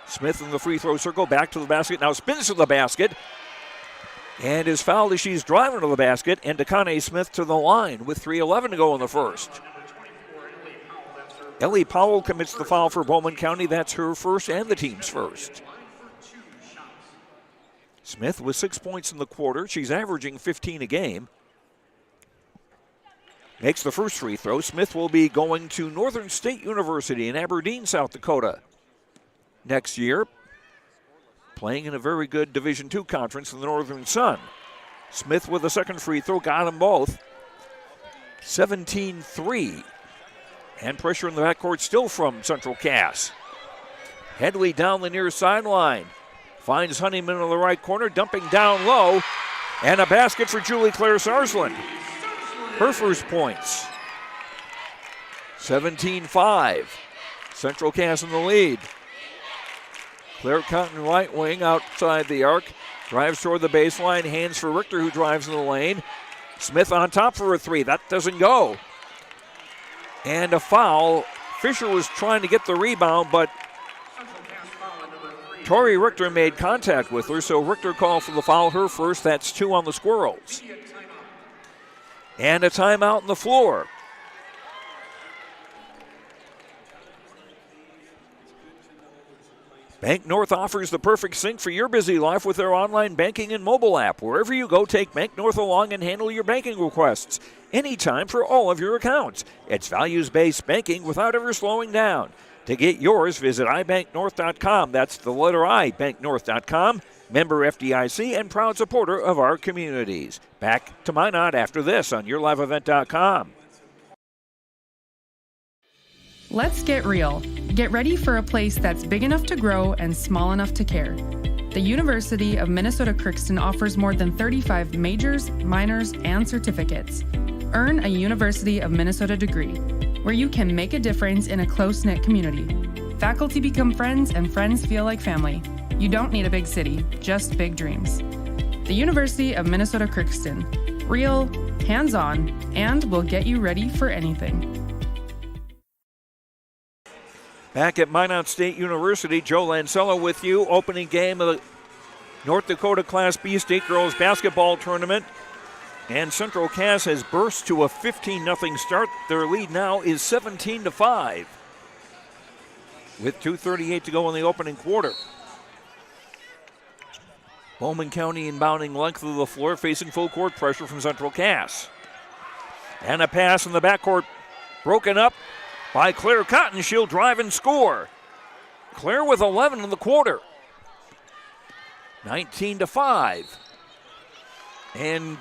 Smith in the free throw circle, back to the basket, now spins to the basket. And is fouled as she's driving to the basket, and Dakane Smith to the line with 3:11 to go in the first. Ellie Powell commits the foul for Bowman County. That's her first and the team's first. Smith with 6 points in the quarter. She's averaging 15 a game. Makes the first free throw. Smith will be going to Northern State University in Aberdeen, South Dakota next year, playing in a very good Division II conference in the Northern Sun. Smith with a second free throw, got them both. 17-3. And pressure in the backcourt still from Central Cass. Headley down the near sideline. Finds Honeyman in the right corner, dumping down low. And a basket for Julie Claire Sarsland. Her first points. 17-5. Central Cass in the lead. Claire Cotton right wing outside the arc. Drives toward the baseline, hands for Richter who drives in the lane. Smith on top for a 3. That doesn't go. And a foul. Fisher was trying to get the rebound, but Tori Richter made contact with her, so Richter called for the foul, her first. That's 2 on the Squirrels. And a timeout on the floor. Bank North offers the perfect sync for your busy life with their online banking and mobile app. Wherever you go, take Bank North along and handle your banking requests anytime for all of your accounts. It's values-based banking without ever slowing down. To get yours, visit ibanknorth.com. That's the letter I, banknorth.com. Member FDIC and proud supporter of our communities. Back to Minot after this on YourLiveEvent.com. Let's get real. Get ready for a place that's big enough to grow and small enough to care. The University of Minnesota Crookston offers more than 35 majors, minors, and certificates. Earn a University of Minnesota degree, where you can make a difference in a close-knit community. Faculty become friends and friends feel like family. You don't need a big city, just big dreams. The University of Minnesota Crookston. Real, hands-on, and will get you ready for anything. Back at Minot State University, Joe Lancello with you. Opening game of the North Dakota Class B State Girls Basketball Tournament. And Central Cass has burst to a 15-0 start. Their lead now is 17-5. With 2:38 to go in the opening quarter. Bowman County inbounding length of the floor, facing full court pressure from Central Cass. And a pass in the backcourt broken up by Claire Cotton. She'll drive and score. Claire with 11 in the quarter. 19-5. And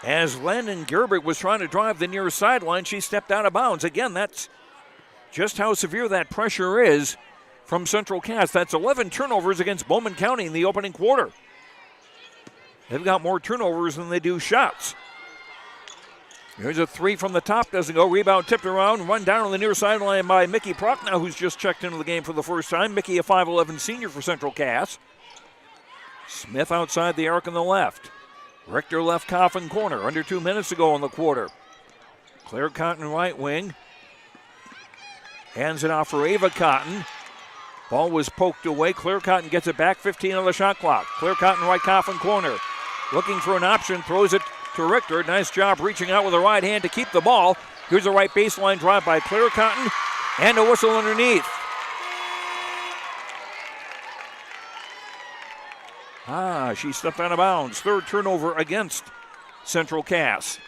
as Landon Gerber was trying to drive the near sideline, she stepped out of bounds. Again, that's just how severe that pressure is from Central Cass. That's 11 turnovers against Bowman County in the opening quarter. They've got more turnovers than they do shots. Here's a three from the top, doesn't go. Rebound tipped around, run down on the near sideline by Mickey Prochnow, who's just checked into the game for the first time. Mickey, a 5'11 senior for Central Cass. Smith outside the arc on the left. Richter left Coffin corner, under 2 minutes to go in the quarter. Claire Cotton right wing. Hands it off for Ava Cotton. Ball was poked away. Claire Cotton gets it back, 15 on the shot clock. Claire Cotton right Coffin corner. Looking for an option, throws it to Richter. Nice job reaching out with the right hand to keep the ball. Here's a right baseline drive by Claire Cotton and a whistle underneath. She stepped out of bounds. Third turnover against Central Cass.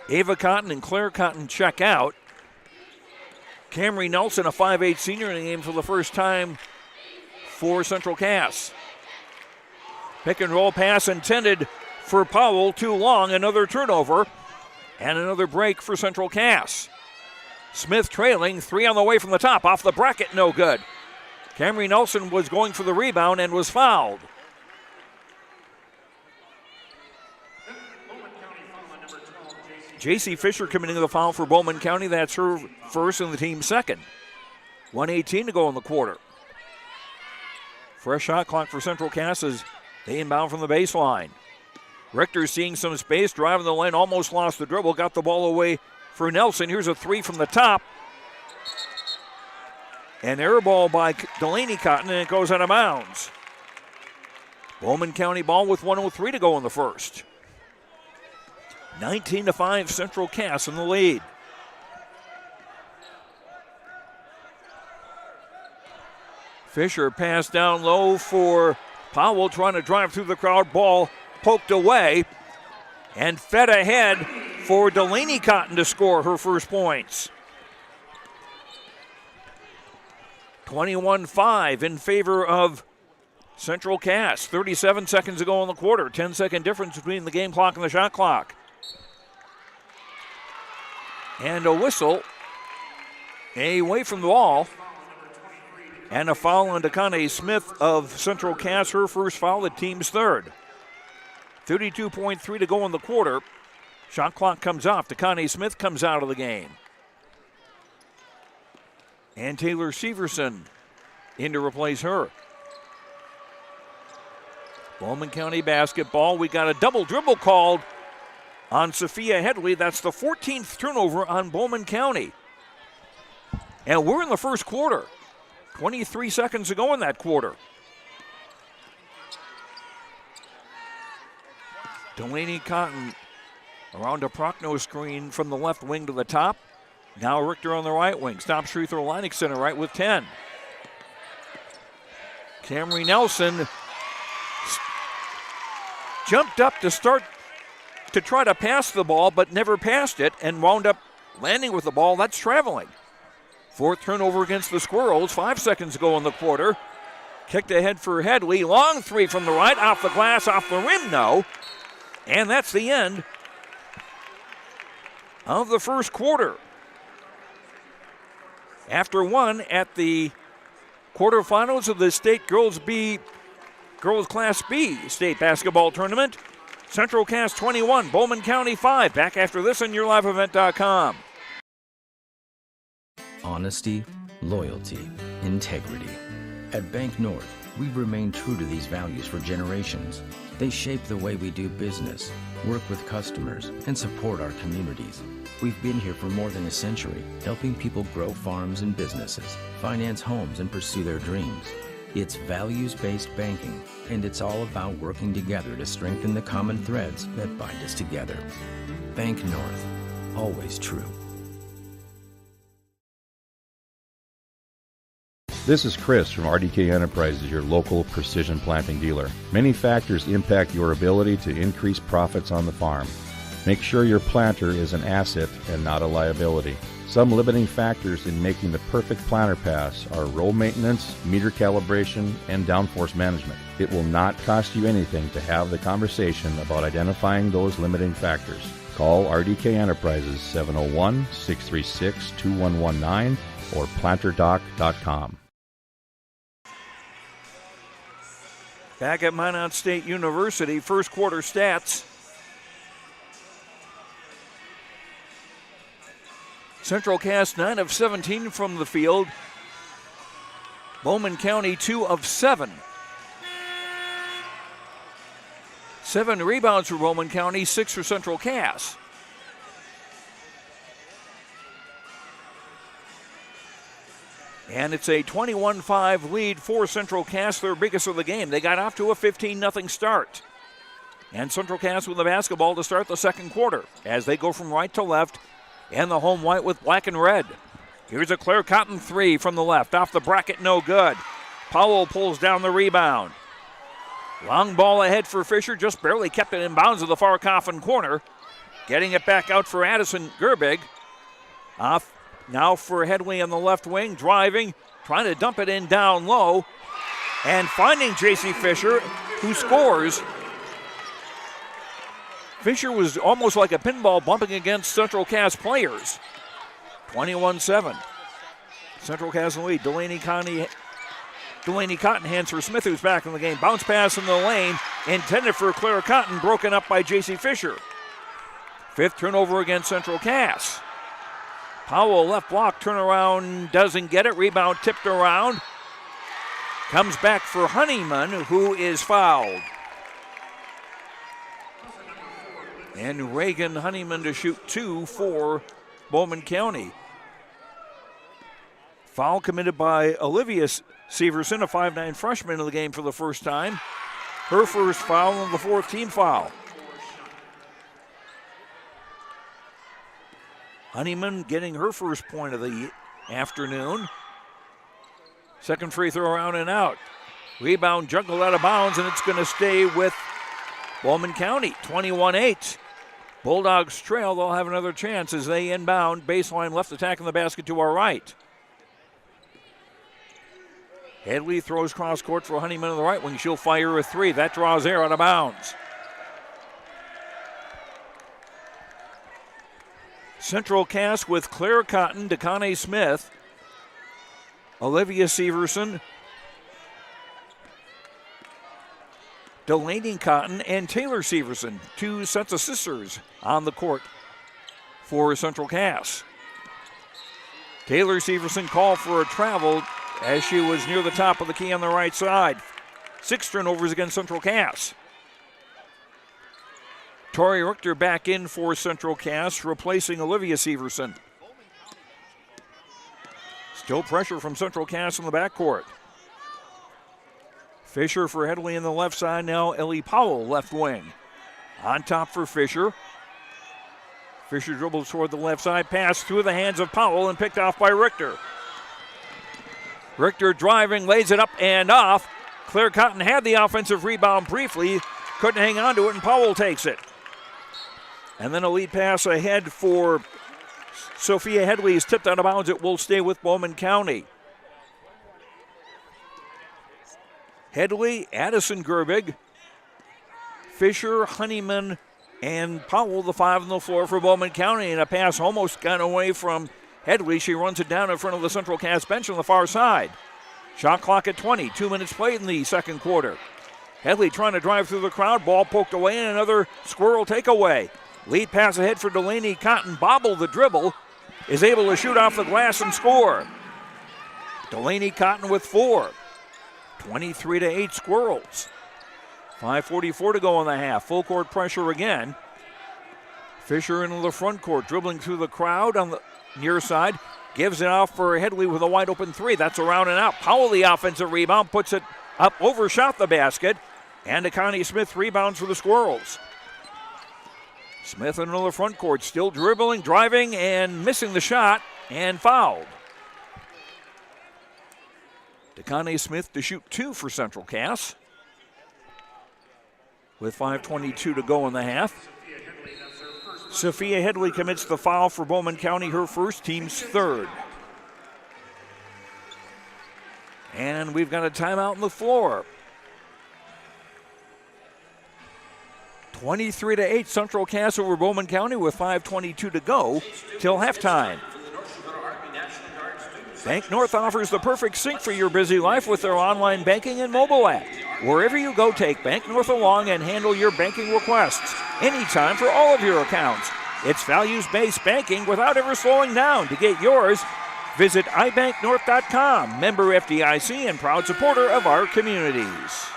Ava Cotton and Claire Cotton check out. Camry Nelson, a 5'8 senior in the game for the first time for Central Cass. Pick and roll pass intended for Powell, too long. Another turnover and another break for Central Cass. Smith trailing, three on the way from the top, off the bracket, no good. Camry Nelson was going for the rebound and was fouled. J.C. Fisher coming into the foul for Bowman County. That's her first and the team's second. 1:18 to go in the quarter. Fresh shot clock for Central Cass as they inbound from the baseline. Richter seeing some space, driving the lane, almost lost the dribble, got the ball away for Nelson. Here's a three from the top. An air ball by Delaney Cotton, and it goes out of bounds. Bowman County ball with 1:03 to go in the first. 19-5 Central Cass in the lead. Fisher passed down low for Powell, trying to drive through the crowd. Ball poked away and fed ahead for Delaney Cotton to score her first points. 21-5 in favor of Central Cass. 37 seconds to go in the quarter. 10-second difference between the game clock and the shot clock. And a whistle away from the ball. And a foul on Dakota Smith of Central Cass, her first foul, the team's third. 32.3 to go in the quarter. Shot clock comes off. Dakota Smith comes out of the game. And Taylor Severson in to replace her. Bowman County basketball. We got a double dribble called on Sophia Headley. That's the 14th turnover on Bowman County. And we're in the first quarter. 23 seconds to go in that quarter. Delaney Cotton around a Prochnow screen from the left wing to the top. Now Richter on the right wing. Stops free throw line, center right with 10. Camry Nelson jumped up to try to pass the ball, but never passed it and wound up landing with the ball. That's traveling. Fourth turnover against the Squirrels. 5 seconds to go in the quarter. Kicked ahead for Headley. Long three from the right. Off the glass, off the rim, no. And that's the end of the first quarter. After one at the quarterfinals of the State Girls Class B State Basketball Tournament. Central Cass 21, Bowman County 5. Back after this on YourLiveEvent.com. Honesty, loyalty, integrity. At Bank North, we've remained true to these values for generations. They shape the way we do business, work with customers, and support our communities. We've been here for more than a century, helping people grow farms and businesses, finance homes, and pursue their dreams. It's values-based banking, and it's all about working together to strengthen the common threads that bind us together. Bank North, always true. This is Chris from RDK Enterprises, your local precision planting dealer. Many factors impact your ability to increase profits on the farm. Make sure your planter is an asset and not a liability. Some limiting factors in making the perfect planter pass are row maintenance, meter calibration, and downforce management. It will not cost you anything to have the conversation about identifying those limiting factors. Call RDK Enterprises 701-636-2119 or planterdoc.com. Back at Minot State University, first quarter stats. Central Cass 9 of 17 from the field. Bowman County 2 of 7. 7 rebounds for Bowman County, 6 for Central Cass. And it's a 21-5 lead for Central Cass, their biggest of the game. They got off to a 15-0 start. And Central Cass with the basketball to start the second quarter as they go from right to left and the home white with black and red. Here's a Claire Cotton three from the left. Off the bracket, no good. Powell pulls down the rebound. Long ball ahead for Fisher, just barely kept it in bounds of the far coffin corner. Getting it back out for Addison Gerbig. Off now for Headley on the left wing, driving, trying to dump it in down low, and finding J.C. Fisher, who scores. Fisher was almost like a pinball bumping against Central Cass players. 21-7. Central Cass in the lead. Delaney Cotton hands for Smith, who's back in the game. Bounce pass in the lane, intended for Claire Cotton, broken up by J.C. Fisher. Fifth turnover against Central Cass. Powell left block, turnaround, doesn't get it. Rebound tipped around. Comes back for Honeyman, who is fouled. And Reagan Honeyman to shoot 2 for Bowman County. Foul committed by Olivia Severson, a 5'9" freshman in the game for the first time. Her first foul and the fourth team foul. Honeyman getting her first point of the afternoon. Second free throw around and out. Rebound juggled out of bounds, and it's going to stay with Bowman County, 21-8. Bulldogs trail. They'll have another chance as they inbound. Baseline left, attacking the basket to our right. Headley throws cross court for Honeyman on the right wing. She'll fire a three. That draws air out of bounds. Central Cass with Claire Cotton, Dakane Smith, Olivia Severson, Delaney Cotton, and Taylor Severson. Two sets of sisters on the court for Central Cass. Taylor Severson called for a travel as she was near the top of the key on the right side. 6 turnovers against Central Cass. Tori Richter back in for Central Cass, replacing Olivia Severson. Still pressure from Central Cass in the backcourt. Fisher for Headley in the left side, now Ellie Powell left wing. On top for Fisher. Fisher dribbles toward the left side, pass through the hands of Powell and picked off by Richter. Richter driving, lays it up and off. Claire Cotton had the offensive rebound briefly, couldn't hang on to it, and Powell takes it. And then a lead pass ahead for Sophia Headley is tipped out of bounds. It will stay with Bowman County. Headley, Addison Gerbig, Fisher, Honeyman, and Powell, the 5 on the floor for Bowman County. And a pass almost got away from Headley. She runs it down in front of the Central Cass bench on the far side. Shot clock at 20. 2 minutes played in the second quarter. Headley trying to drive through the crowd. Ball poked away and another squirrel takeaway. Lead pass ahead for Delaney Cotton. Bobble the dribble. Is able to shoot off the glass and score. Delaney Cotton with 4. 23-8 Squirrels. 5:44 to go in the half. Full court pressure again. Fisher into the front court, dribbling through the crowd on the near side. Gives it off for Headley with a wide open 3. That's around and out. Powell the offensive rebound, puts it up, overshot the basket. And Dakane Smith rebounds for the Squirrels. Smith into the front court, still dribbling, driving, and missing the shot, and fouled. Dakane Smith to shoot 2 for Central Cass. With 5:22 to go in the half. Sophia Headley commits the foul for Bowman County, her first, team's 3rd. And we've got a timeout on the floor. 23-8 Central Cass over Bowman County with 5:22 to go till halftime. Bank North offers the perfect sync for your busy life with their online banking and mobile app. Wherever you go, take Bank North along and handle your banking requests anytime for all of your accounts. It's values-based banking without ever slowing down. To get yours, visit ibanknorth.com, member FDIC and proud supporter of our communities.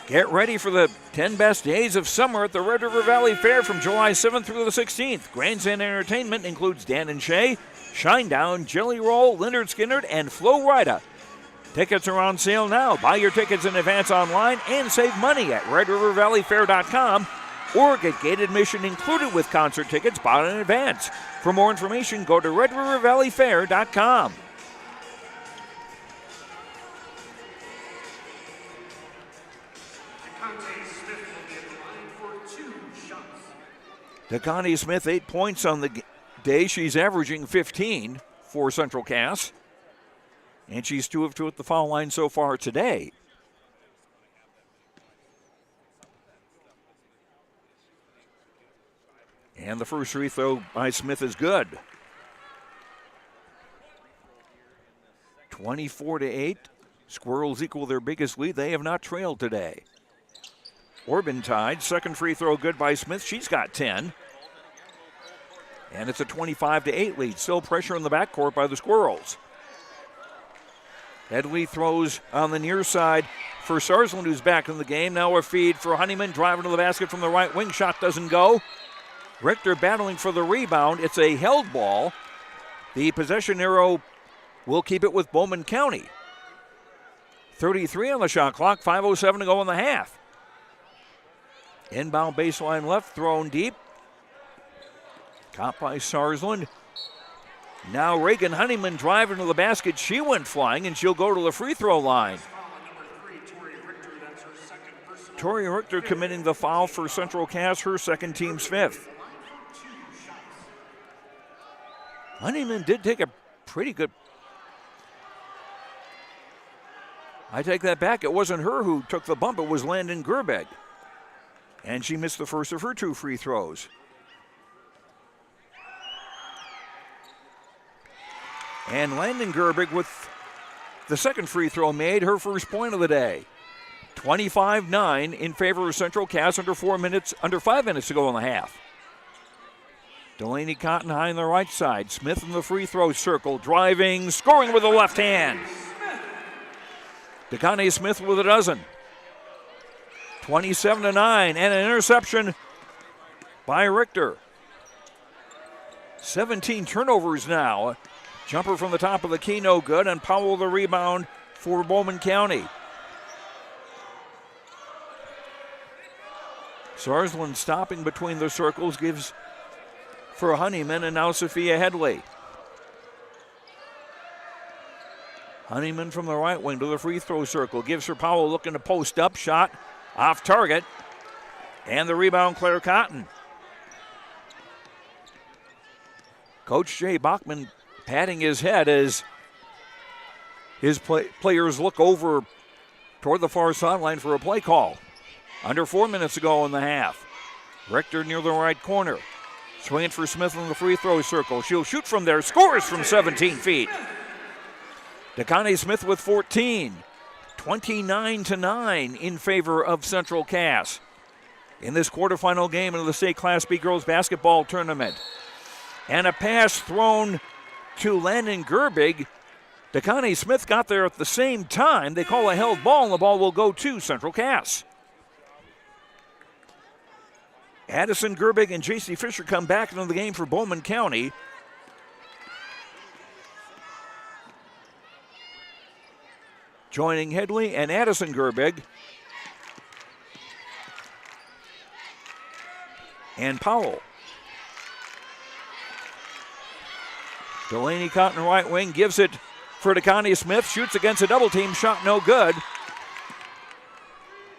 Get ready for the 10 best days of summer at the Red River Valley Fair from July 7th through the 16th. Grandstand entertainment includes Dan and Shay, Shinedown, Jelly Roll, Leonard Skinnerd, and Flo Rida. Tickets are on sale now. Buy your tickets in advance online and save money at RedRiverValleyFair.com or get gate admission included with concert tickets bought in advance. For more information, go to RedRiverValleyFair.com. Dakota Smith, 8 points on the day. She's averaging 15 for Central Cass. And she's 2 of 2 at the foul line so far today. And the first free throw by Smith is good. 24-8. Squirrels equal their biggest lead. They have not trailed today. Orban tied. Second free throw good by Smith. She's got 10. And it's a 25-8 lead. Still pressure in the backcourt by the Squirrels. Headley throws on the near side for Sarsland, who's back in the game. Now a feed for Honeyman, driving to the basket from the right wing. Shot doesn't go. Richter battling for the rebound. It's a held ball. The possession arrow will keep it with Bowman County. 33 on the shot clock, 5:07 to go in the half. Inbound baseline left, thrown deep. Caught by Sarsland. Now Reagan Honeyman driving to the basket. She went flying, and she'll go to the free throw line. Tori Richter committing the foul for Central Cass, her second, team's fifth. Honeyman did take a pretty good... I take that back. It wasn't her who took the bump. It was Landon Gerbeg. And she missed the first of her 2 free throws. And Landon Gerbig with the second free throw made, her first point of the day. 25-9 in favor of Central Cass under 5 minutes to go in the half. Delaney Cotton high on the right side. Smith in the free throw circle, driving, scoring with the left hand. Dakota Smith with a dozen. 27-9, and an interception by Richter. 17 turnovers now. Jumper from the top of the key, no good, and Powell the rebound for Bowman County. Sarsland stopping between the circles, gives for Honeyman, and now Sophia Headley. Honeyman from the right wing to the free throw circle, gives for Powell, looking to post up, shot off target, and the rebound Claire Cotton. Coach Jay Bachman patting his head as his players look over toward the far sideline for a play call. Under 4 minutes to go in the half. Richter near the right corner. Swinging for Smith in the free throw circle. She'll shoot from there, scores from 17 feet. Dakota Smith with 14. 29-9 in favor of Central Cass in this quarterfinal game of the state Class B girls basketball tournament. And a pass thrown to Landon Gerbig. Dakota Smith got there at the same time. They call a held ball, and the ball will go to Central Cass. Addison Gerbig and J.C. Fisher come back into the game for Bowman County. Joining Headley and Addison Gerbig. And Powell. Delaney Cotton right wing, gives it for Dakota Smith. Shoots against a double team, shot no good.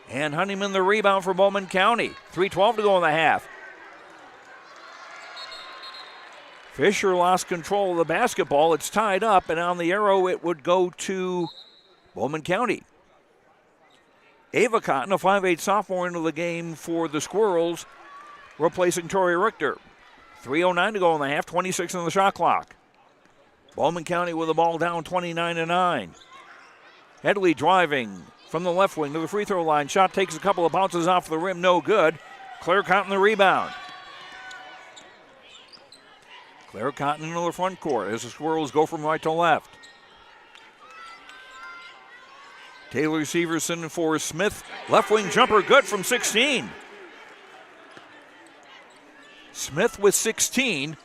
And Honeyman the rebound for Bowman County. 3:12 to go in the half. Fisher lost control of the basketball. It's tied up, and on the arrow it would go to Bowman County. Ava Cotton, a 5'8 sophomore, into the game for the Squirrels, replacing Tori Richter. 3:09 to go in the half, 26 on the shot clock. Bowman County with the ball down 29-9. Headley driving from the left wing to the free throw line. Shot takes a couple of bounces off the rim, no good. Claire Cotton the rebound. Claire Cotton into the front court as the Squirrels go from right to left. Taylor Severson for Smith. Left wing jumper good from 16. Smith with 16.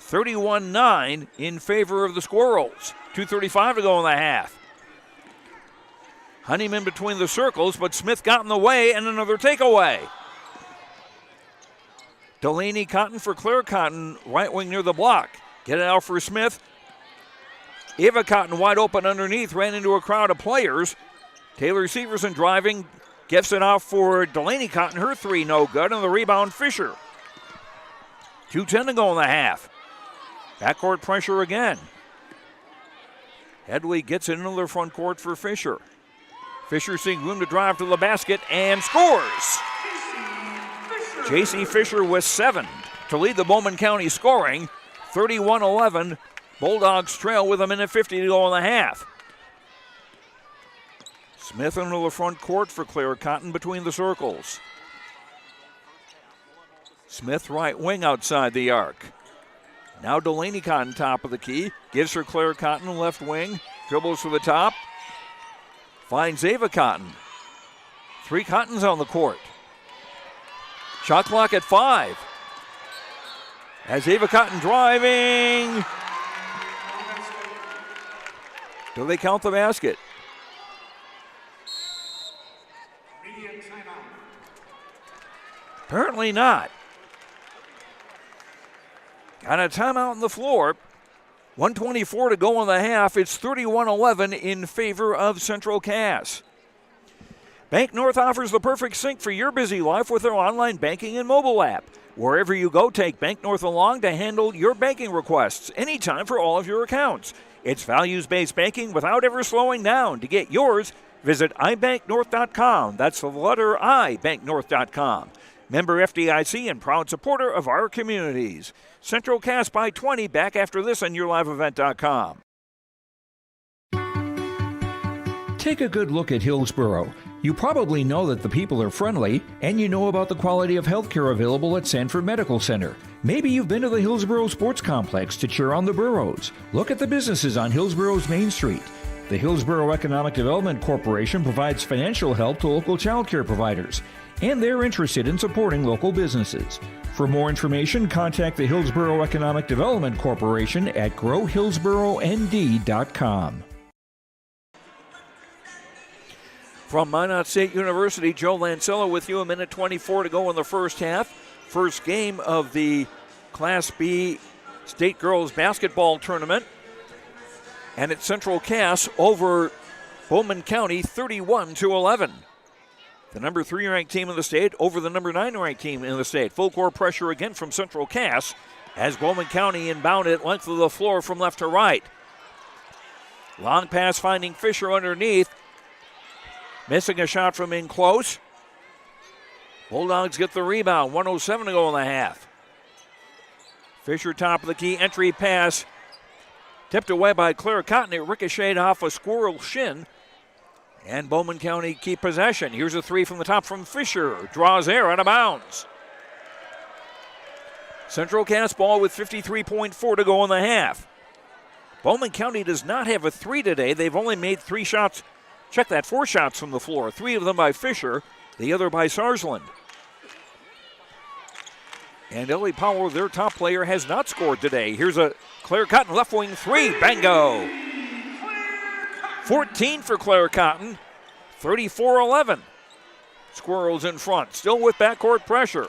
31-9 in favor of the Squirrels. 2:35 to go in the half. Honeyman between the circles, but Smith got in the way and another takeaway. Delaney Cotton for Claire Cotton, right wing near the block. Get it out for Smith. Ava Cotton wide open underneath, ran into a crowd of players. Taylor Severson driving, gets it off for Delaney Cotton. Her three no good, and the rebound Fisher. 2:10 to go in the half. Backcourt pressure again. Headley gets it into the front court for Fisher. Fisher seeing room to drive to the basket and scores. J.C. Fisher with 7 to lead the Bowman County scoring. 31-11. Bulldogs trail with 1:50 to go in the half. Smith into the front court for Claire Cotton between the circles. Smith right wing outside the arc. Now Delaney Cotton top of the key. Gives her Claire Cotton left wing. Dribbles to the top. Finds Ava Cotton. 3 Cottons on the court. Shot clock at 5. As Ava Cotton driving. Do they count the basket? Apparently not. Got a timeout on the floor. 1:24 to go in the half. It's 31-11 in favor of Central Cass. Bank North offers the perfect sync for your busy life with their online banking and mobile app. Wherever you go, take Bank North along to handle your banking requests anytime for all of your accounts. It's values-based banking without ever slowing down. To get yours, visit ibanknorth.com. That's the letter I, banknorth.com. Member FDIC and proud supporter of our communities. Central Cass by 20, back after this on yourliveevent.com. Take a good look at Hillsboro. You probably know that the people are friendly, and you know about the quality of healthcare available at Sanford Medical Center. Maybe you've been to the Hillsboro Sports Complex to cheer on the Burros. Look at the businesses on Hillsboro's Main Street. The Hillsboro Economic Development Corporation provides financial help to local child care providers, and they're interested in supporting local businesses. For more information, contact the Hillsboro Economic Development Corporation at growhillsboroND.com. From Minot State University, Joe Lancella with you. 1:24 to go in the first half. First game of the Class B State Girls Basketball Tournament. And it's Central Cass over Bowman County 31-11. The number 3 ranked team in the state over the number 9 ranked team in the state. Full court pressure again from Central Cass as Bowman County inbound it length of the floor from left to right. Long pass finding Fisher underneath. Missing a shot from in close. Bulldogs get the rebound. 1:07 to go in the half. Fisher top of the key. Entry pass. Tipped away by Claire Cotton. It ricocheted off a Squirrel shin. And Bowman County keep possession. Here's a 3 from the top from Fisher. Draws air out of bounds. Central Cass ball with 53.4 to go in the half. Bowman County does not have a 3 today. They've only made 3 shots. Check that, 4 shots from the floor. 3 of them by Fisher, the other by Sarsland. And Ellie Powell, their top player, has not scored today. Here's a Claire Cotton left wing 3. Bango! 14 for Claire Cotton. 34-11. Squirrels in front, still with backcourt pressure.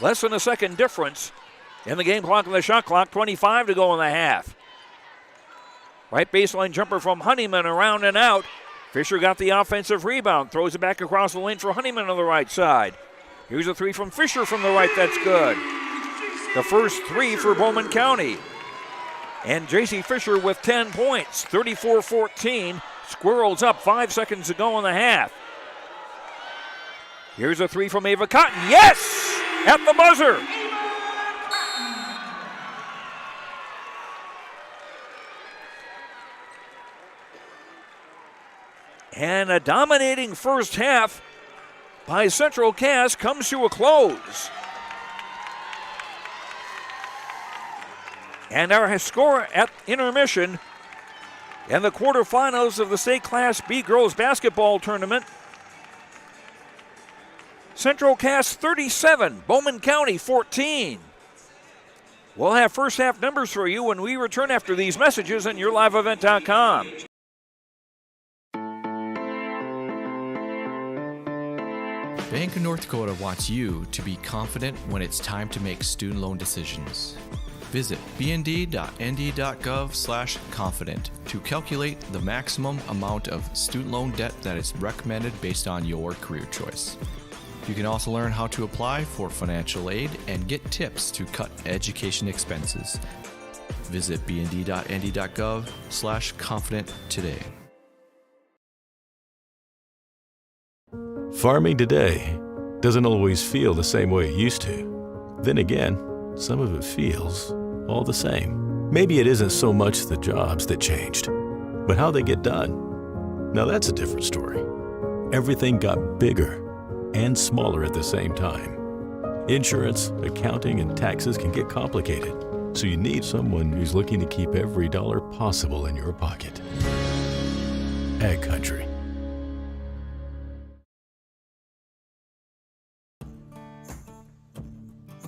Less than a second difference in the game clock and the shot clock. 25 to go in the half. Right baseline jumper from Honeyman, around and out. Fisher got the offensive rebound. Throws it back across the lane for Honeyman on the right side. Here's a 3 from Fisher from the right. That's good. The first 3 for Bowman County. And J.C. Fisher with 10 points. 34-14. Squirrels up. 5 seconds to go in the half. Here's a 3 from Ava Cotton. Yes! At the buzzer. And a dominating first half by Central Cass comes to a close. And our score at intermission in the quarterfinals of the State Class B Girls Basketball Tournament: Central Cass 37, Bowman County 14. We'll have first half numbers for you when we return after these messages on YourLiveEvent.com. Bank of North Dakota wants you to be confident when it's time to make student loan decisions. Visit bnd.nd.gov/confident to calculate the maximum amount of student loan debt that is recommended based on your career choice. You can also learn how to apply for financial aid and get tips to cut education expenses. Visit bnd.nd.gov/confident today. Farming today doesn't always feel the same way it used to. Then again, some of it feels all the same. Maybe it isn't so much the jobs that changed, but how they get done. Now that's a different story. Everything got bigger and smaller at the same time. Insurance, accounting, and taxes can get complicated, so you need someone who's looking to keep every dollar possible in your pocket. Ag Country.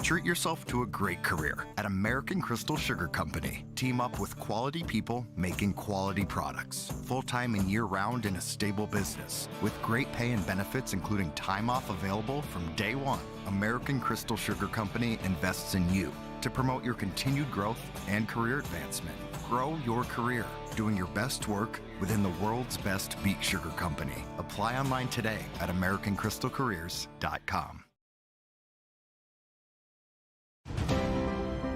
Treat yourself to a great career at American Crystal Sugar Company. Team up with quality people making quality products. Full-time and year-round in a stable business. With great pay and benefits including time off available from day one. American Crystal Sugar Company invests in you to promote your continued growth and career advancement. Grow your career doing your best work within the world's best beet sugar company. Apply online today at AmericanCrystalCareers.com.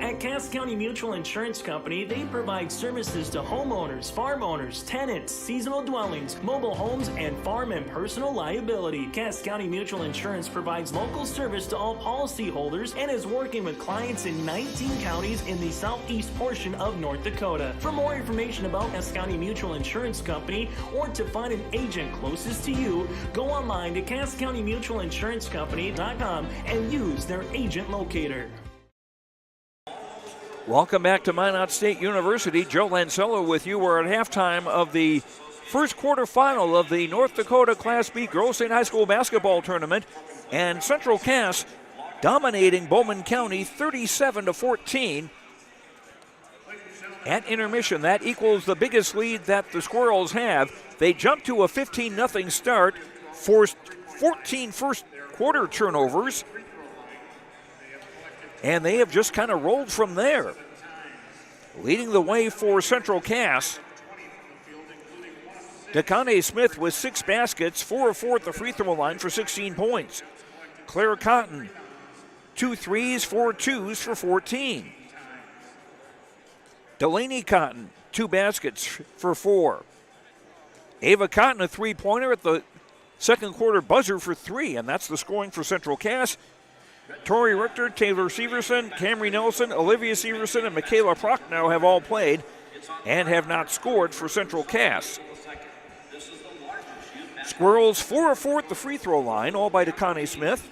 At Cass County Mutual Insurance Company, they provide services to homeowners, farm owners, tenants, seasonal dwellings, mobile homes, and farm and personal liability. Cass County Mutual Insurance provides local service to all policyholders and is working with clients in 19 counties in the southeast portion of North Dakota. For more information about Cass County Mutual Insurance Company or to find an agent closest to you, go online to CassCountyMutualInsuranceCompany.com and use their agent locator. Welcome back to Minot State University. Joe Lancello with you. We're at halftime of the first quarterfinal of the North Dakota Class B Girls State High School Basketball Tournament, and Central Cass dominating Bowman County 37-14. At intermission, that equals the biggest lead that the Squirrels have. They jumped to a 15-0 start, forced 14 first quarter turnovers, and they have just kind of rolled from there. Leading the way for Central Cass, Dakota Smith with 6 baskets, 4 of 4 at the free throw line for 16 points. Claire Cotton, 2 threes, 4 twos for 14. Delaney Cotton, 2 baskets for 4. Ava Cotton, a 3-pointer at the second quarter buzzer for 3, and that's the scoring for Central Cass. Tori Richter, Taylor Severson, Camry Nelson, Olivia Severson, and Michaela Prochnow have all played and have not scored for Central Cass. Squirrels 4 of 4 at the free throw line, all by Dakota Smith.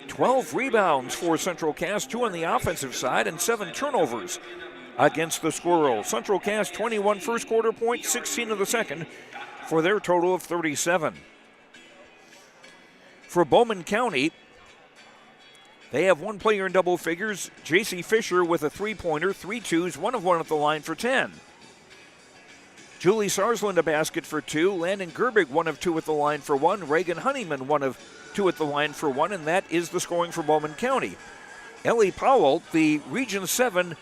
12 rebounds for Central Cass, 2 on the offensive side, and 7 turnovers against the Squirrels. Central Cass 21 first quarter points, 16 of the second, for their total of 37. For Bowman County, they have 1 player in double figures, J.C. Fisher with a 3-pointer, 3 twos, 1 of 1 at the line for 10. Julie Sarsland a basket for 2, Landon Gerbig 1 of 2 at the line for 1, Reagan Honeyman 1 of 2 at the line for 1, and that is the scoring for Bowman County. Ellie Powell, the Region 7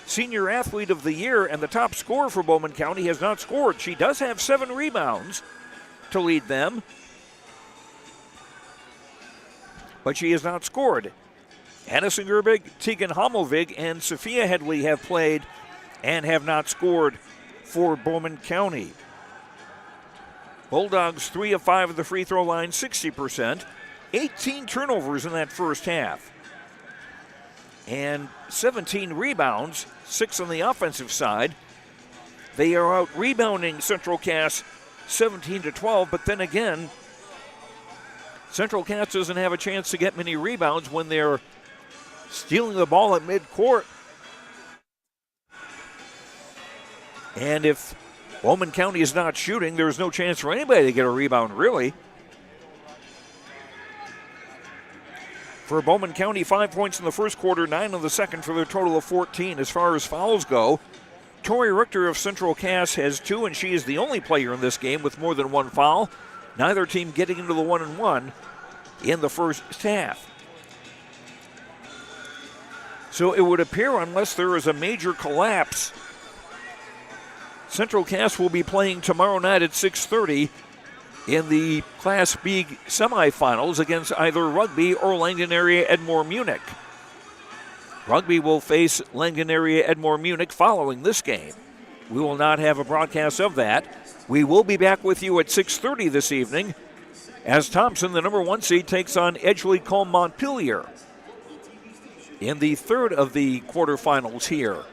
Senior Athlete of the Year and the top scorer for Bowman County, has not scored. She does have 7 rebounds to lead them, but she has not scored. Addison Gerbig, Tegan Homelvig, and Sophia Headley have played and have not scored for Bowman County. Bulldogs 3 of 5 at the free throw line, 60%. 18 turnovers in that first half. And 17 rebounds, 6 on the offensive side They are out rebounding Central Cass 17-12, but then again, Central Cass doesn't have a chance to get many rebounds when they're stealing the ball at midcourt. And if Bowman County is not shooting, there's no chance for anybody to get a rebound, really. For Bowman County, 5 points in the first quarter, 9 in the second for their total of 14. As far as fouls go, Tori Richter of Central Cass has 2, and she is the only player in this game with more than 1 foul. Neither team getting into the 1-and-1 in the first half. So it would appear, unless there is a major collapse, Central Cass will be playing tomorrow night at 6:30 in the Class B semifinals against either Rugby or Langdon Area Edmore Munich. Rugby will face Langdon Area Edmore Munich following this game. We will not have a broadcast of that. We will be back with you at 6:30 this evening as Thompson, the number 1 seed, takes on Edgeley-Combe Montpelier in the third of the quarterfinals here.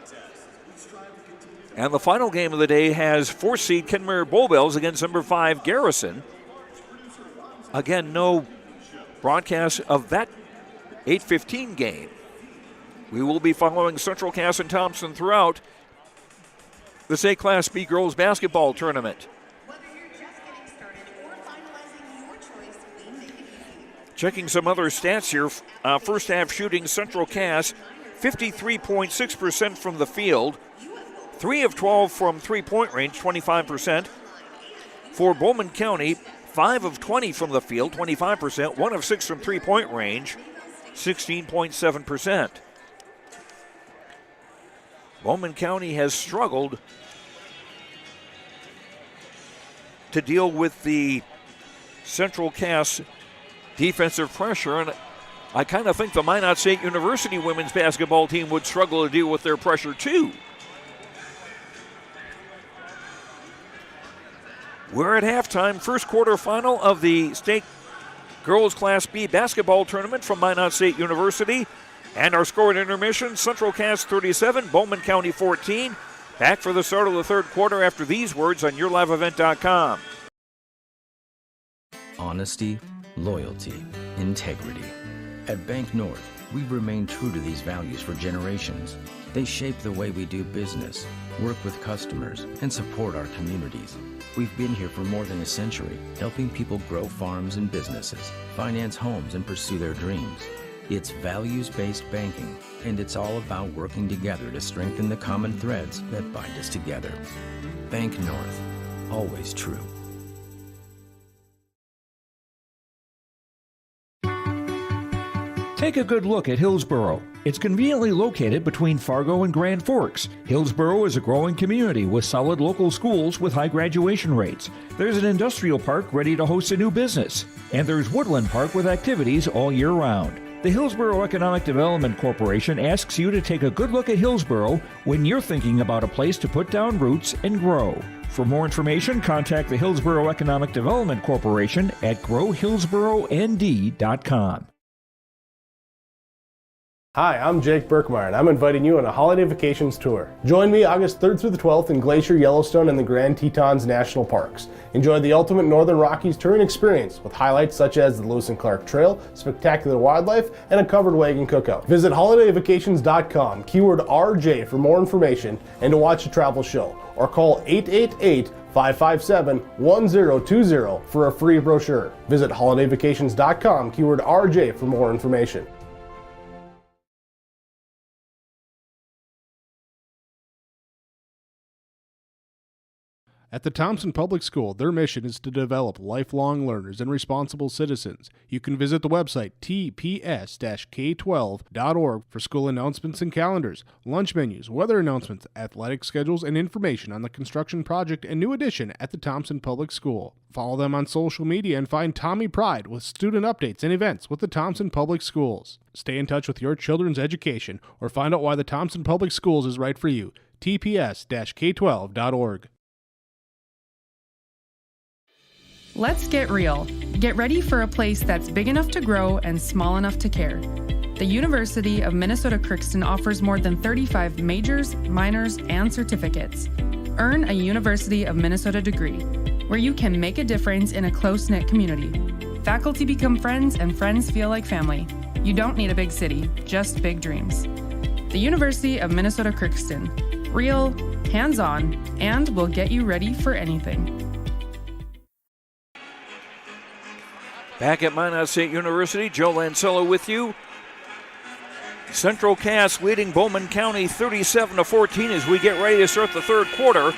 And the final game of the day has 4th seed Kenmare Bullbells against number 5 Garrison. Again, no broadcast of that 8:15 game. We will be following Central Cass and Thompson throughout this A Class B girls basketball tournament. Checking some other stats here. First half shooting, Central Cass 53.6% from the field. 3 of 12 from three-point range, 25%. For Bowman County, 5 of 20 from the field, 25%. 1 of 6 from three-point range, 16.7%. Bowman County has struggled to deal with the Central Cass defensive pressure, and I kind of think the Minot State University women's basketball team would struggle to deal with their pressure too. We're at halftime, first quarterfinal of the state girls Class B basketball tournament from Minot State University. And our score at intermission, Central Cass 37, Bowman County 14. Back for the start of the third quarter after these words on YourLiveEvent.com. Honesty, loyalty, integrity. At Bank North, we've remained true to these values for generations. They shape the way we do business, work with customers, and support our communities. We've been here for more than a century, helping people grow farms and businesses, finance homes, and pursue their dreams. It's values-based banking, and it's all about working together to strengthen the common threads that bind us together. Bank North, always true. Take a good look at Hillsboro. It's conveniently located between Fargo and Grand Forks. Hillsboro is a growing community with solid local schools with high graduation rates. There's an industrial park ready to host a new business. And there's Woodland Park with activities all year round. The Hillsboro Economic Development Corporation asks you to take a good look at Hillsboro when you're thinking about a place to put down roots and grow. For more information, contact the Hillsboro Economic Development Corporation at growhillsboroND.com. Hi, I'm Jake Berkmeyer, and I'm inviting you on a holiday vacations tour. Join me August 3rd through the 12th in Glacier, Yellowstone, and the Grand Tetons National Parks. Enjoy the ultimate Northern Rockies touring experience with highlights such as the Lewis and Clark Trail, spectacular wildlife, and a covered wagon cookout. Visit holidayvacations.com, keyword RJ for more information and to watch a travel show, or call 888-557-1020 for a free brochure. Visit holidayvacations.com, keyword RJ for more information. At the Thompson Public School, their mission is to develop lifelong learners and responsible citizens. You can visit the website tps-k12.org for school announcements and calendars, lunch menus, weather announcements, athletic schedules, and information on the construction project and new addition at the Thompson Public School. Follow them on social media and find Tommy Pride with student updates and events with the Thompson Public Schools. Stay in touch with your children's education or find out why the Thompson Public Schools is right for you. tps-k12.org. Let's get real. Get ready for a place that's big enough to grow and small enough to care. The University of Minnesota Crookston offers more than 35 majors, minors, and certificates. Earn a University of Minnesota degree, where you can make a difference in a close-knit community. Faculty become friends and friends feel like family. You don't need a big city, just big dreams. The University of Minnesota Crookston. Real, hands-on, and will get you ready for anything. Back at Minot State University, Joe Lancello with you. Central Cass leading Bowman County 37-14 as we get ready to start the third quarter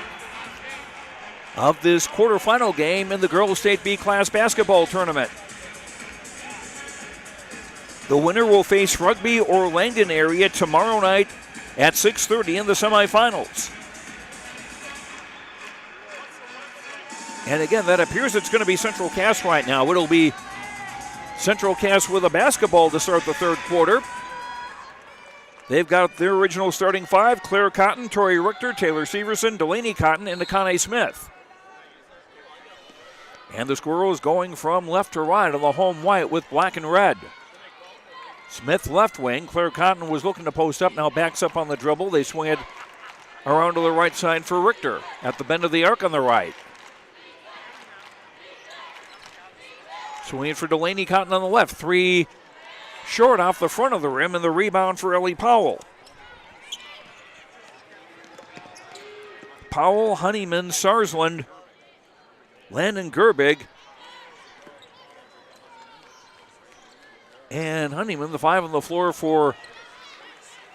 of this quarterfinal game in the Girls State B-Class basketball tournament. The winner will face Rugby or Langdon area tomorrow night at 6:30 in the semifinals. And again, that appears it's going to be Central Cass right now. It'll be Central Cass with a basketball to start the third quarter. They've got their original starting five: Claire Cotton, Tori Richter, Taylor Severson, Delaney Cotton, and Akane Smith. And the Squirrels going from left to right on the home white with black and red. Smith left wing. Claire Cotton was looking to post up, now backs up on the dribble. They swing it around to the right side for Richter at the bend of the arc on the right. Swinging for Delaney Cotton on the left. Three short off the front of the rim, and the rebound for Ellie Powell. Powell, Honeyman, Sarsland, Landon Gerbig, and Honeyman, the five on the floor for,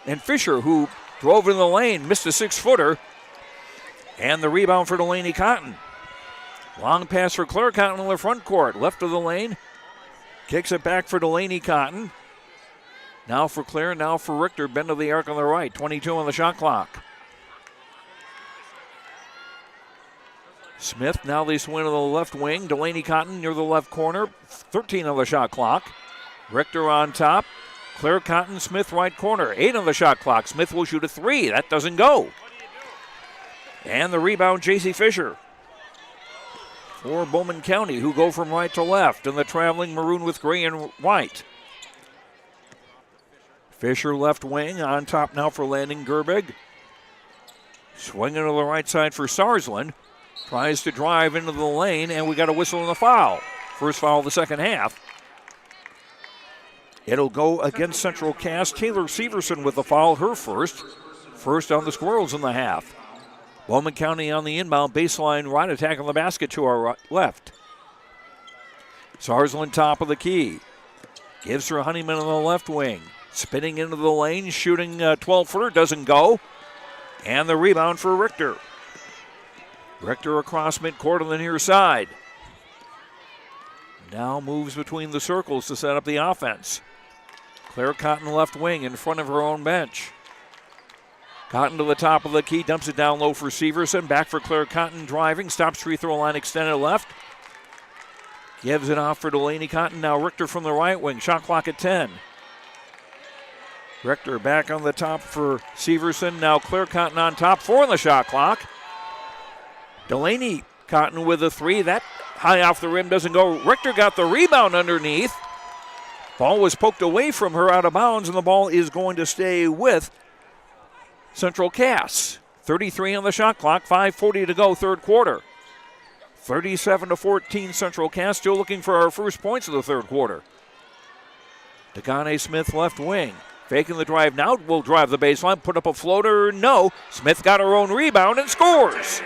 and Fisher, who drove in the lane, missed a 6-footer, and the rebound for Delaney Cotton. Long pass for Claire Cotton in the front court, left of the lane, kicks it back for Delaney Cotton. Now for Claire, now for Richter, bend of the arc on the right, 22 on the shot clock. Smith, now they swing to the left wing. Delaney Cotton near the left corner, 13 on the shot clock. Richter on top. Claire Cotton, Smith right corner, 8 on the shot clock. Smith will shoot a 3. That doesn't go. And the rebound, J.C. Fisher for Bowman County, who go from right to left in the traveling maroon with gray and white. Fisher left wing, on top now for Landon Gerbig. Swinging to the right side for Sarsland. Tries to drive into the lane, and we got a whistle and a foul. First foul of the second half. It'll go against Central Cass. Taylor Severson with the foul, her first. First on the Squirrels in the half. Bowman County on the inbound baseline right, attacking the basket to our left. Sarsland top of the key. Gives her Honeyman on the left wing. Spinning into the lane, shooting a 12-footer, doesn't go. And the rebound for Richter. Richter across midcourt on the near side. Now moves between the circles to set up the offense. Claire Cotton left wing in front of her own bench. Cotton to the top of the key, dumps it down low for Severson. Back for Claire Cotton, driving, stops free throw line extended left. Gives it off for Delaney Cotton. Now Richter from the right wing, shot clock at 10. Richter back on the top for Severson. Now Claire Cotton on top, 4 on the shot clock. Delaney Cotton with a 3. That high off the rim doesn't go. Richter got the rebound underneath. Ball was poked away from her out of bounds, and the ball is going to stay with Central Cass. 33 on the shot clock, 5:40 to go, third quarter. 37-14 Central Cass, still looking for our first points of the third quarter. Akane Smith left wing. Faking the drive now, will drive the baseline, put up a floater, no. Smith got her own rebound and scores.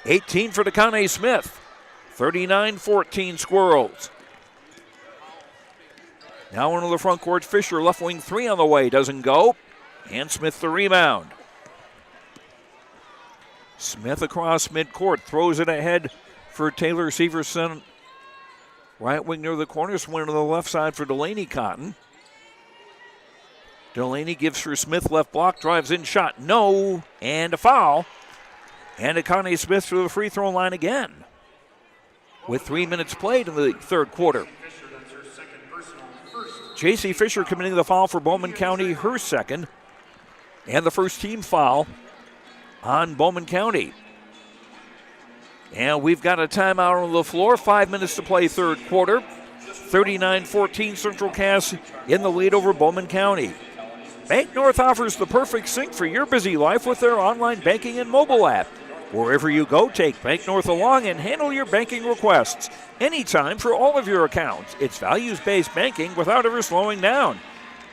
18 for Akane Smith. 39-14 Squirrels. Now into the front court, Fisher, left wing 3 on the way, doesn't go. And Smith the rebound. Smith across midcourt, throws it ahead for Taylor Severson. Right wing near the corner, swing to the left side for Delaney Cotton. Delaney gives for Smith, left block, drives in, shot, no, and a foul. And Akane Smith through the free throw line again. With 3 minutes played in the third quarter. J.C. Fisher committing the foul for Bowman County, her second. And the first team foul on Bowman County. And we've got a timeout on the floor. 5 minutes to play third quarter. 39-14 Central Cass in the lead over Bowman County. Bank North offers the perfect sync for your busy life with their online banking and mobile app. Wherever you go, take Bank North along and handle your banking requests. Anytime for all of your accounts. It's values-based banking without ever slowing down.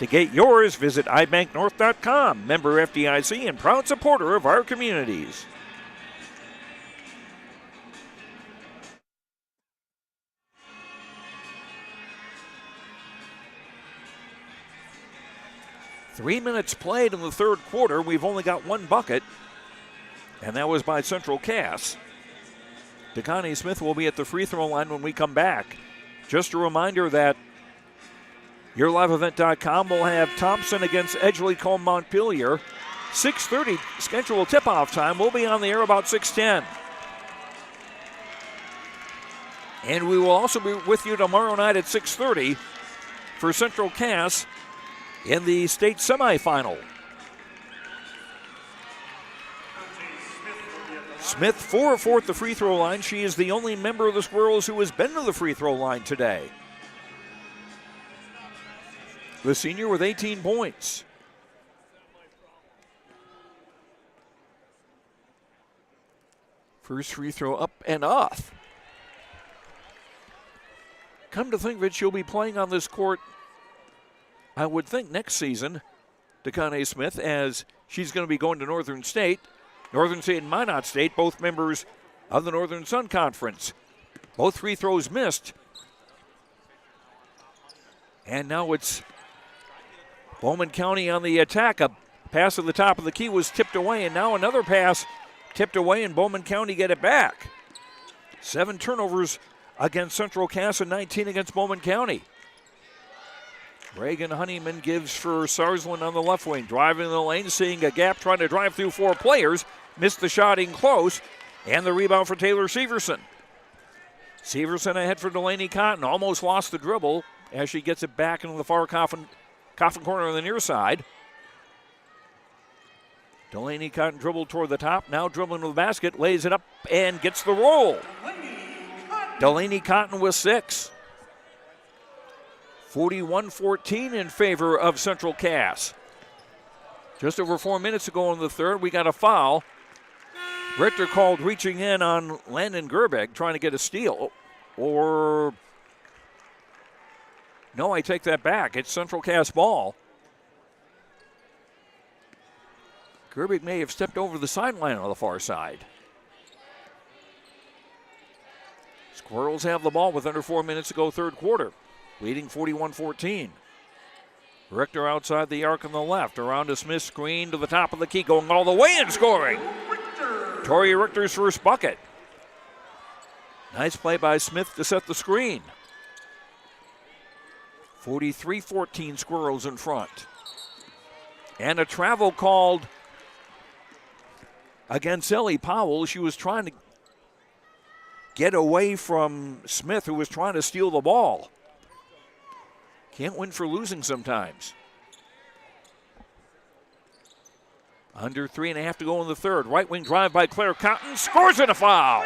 To get yours, visit ibanknorth.com. Member FDIC and proud supporter of our communities. Three minutes played in the third quarter. We've only got one bucket, and that was by Central Cass. Dakota Smith will be at the free throw line when we come back. Just a reminder that YourLiveEvent.com will have Thompson against Edgeley-Combe Montpelier. 6:30 scheduled tip-off time. We'll be on the air about 6:10. And we will also be with you tomorrow night at 6:30 for Central Cass in the state semifinal. Smith 4 of 4 at the free throw line. She is the only member of the Squirrels who has been to the free throw line today. The senior with 18 points. First free throw up and off. Come to think of it, she'll be playing on this court, I would think, next season, Dakota Smith, as she's going to be going to Northern State. Northern State and Minot State, both members of the Northern Sun Conference. Both free throws missed. And now it's Bowman County on the attack. A pass at the top of the key was tipped away, and now another pass tipped away, and Bowman County get it back. 7 turnovers against Central Cass and 19 against Bowman County. Reagan Honeyman gives for Sarsland on the left wing. Driving in the lane, seeing a gap, trying to drive through 4 players. Missed the shot in close, and the rebound for Taylor Severson. Severson ahead for Delaney Cotton. Almost lost the dribble as she gets it back into the far coffin corner on the near side. Delaney Cotton dribbled toward the top, now dribbling to the basket, lays it up and gets the roll. Delaney Cotton with 6. 41-14 in favor of Central Cass. Just over 4 minutes ago in the third, we got a foul. Richter called reaching in on Landon Gerbig, trying to get a steal. Or, no, I take that back. It's Central Cass ball. Gerbig may have stepped over the sideline on the far side. Squirrels have the ball with under 4 minutes to go third quarter, leading 41-14. Richter outside the arc on the left, around a Smith screen to the top of the key, going all the way and scoring. Tori Richter's first bucket. Nice play by Smith to set the screen. 43-14 Squirrels in front. And a travel called against Ellie Powell. She was trying to get away from Smith, who was trying to steal the ball. Can't win for losing sometimes. Under 3.5 to go in the third. Right wing drive by Claire Cotton. Scores in a foul.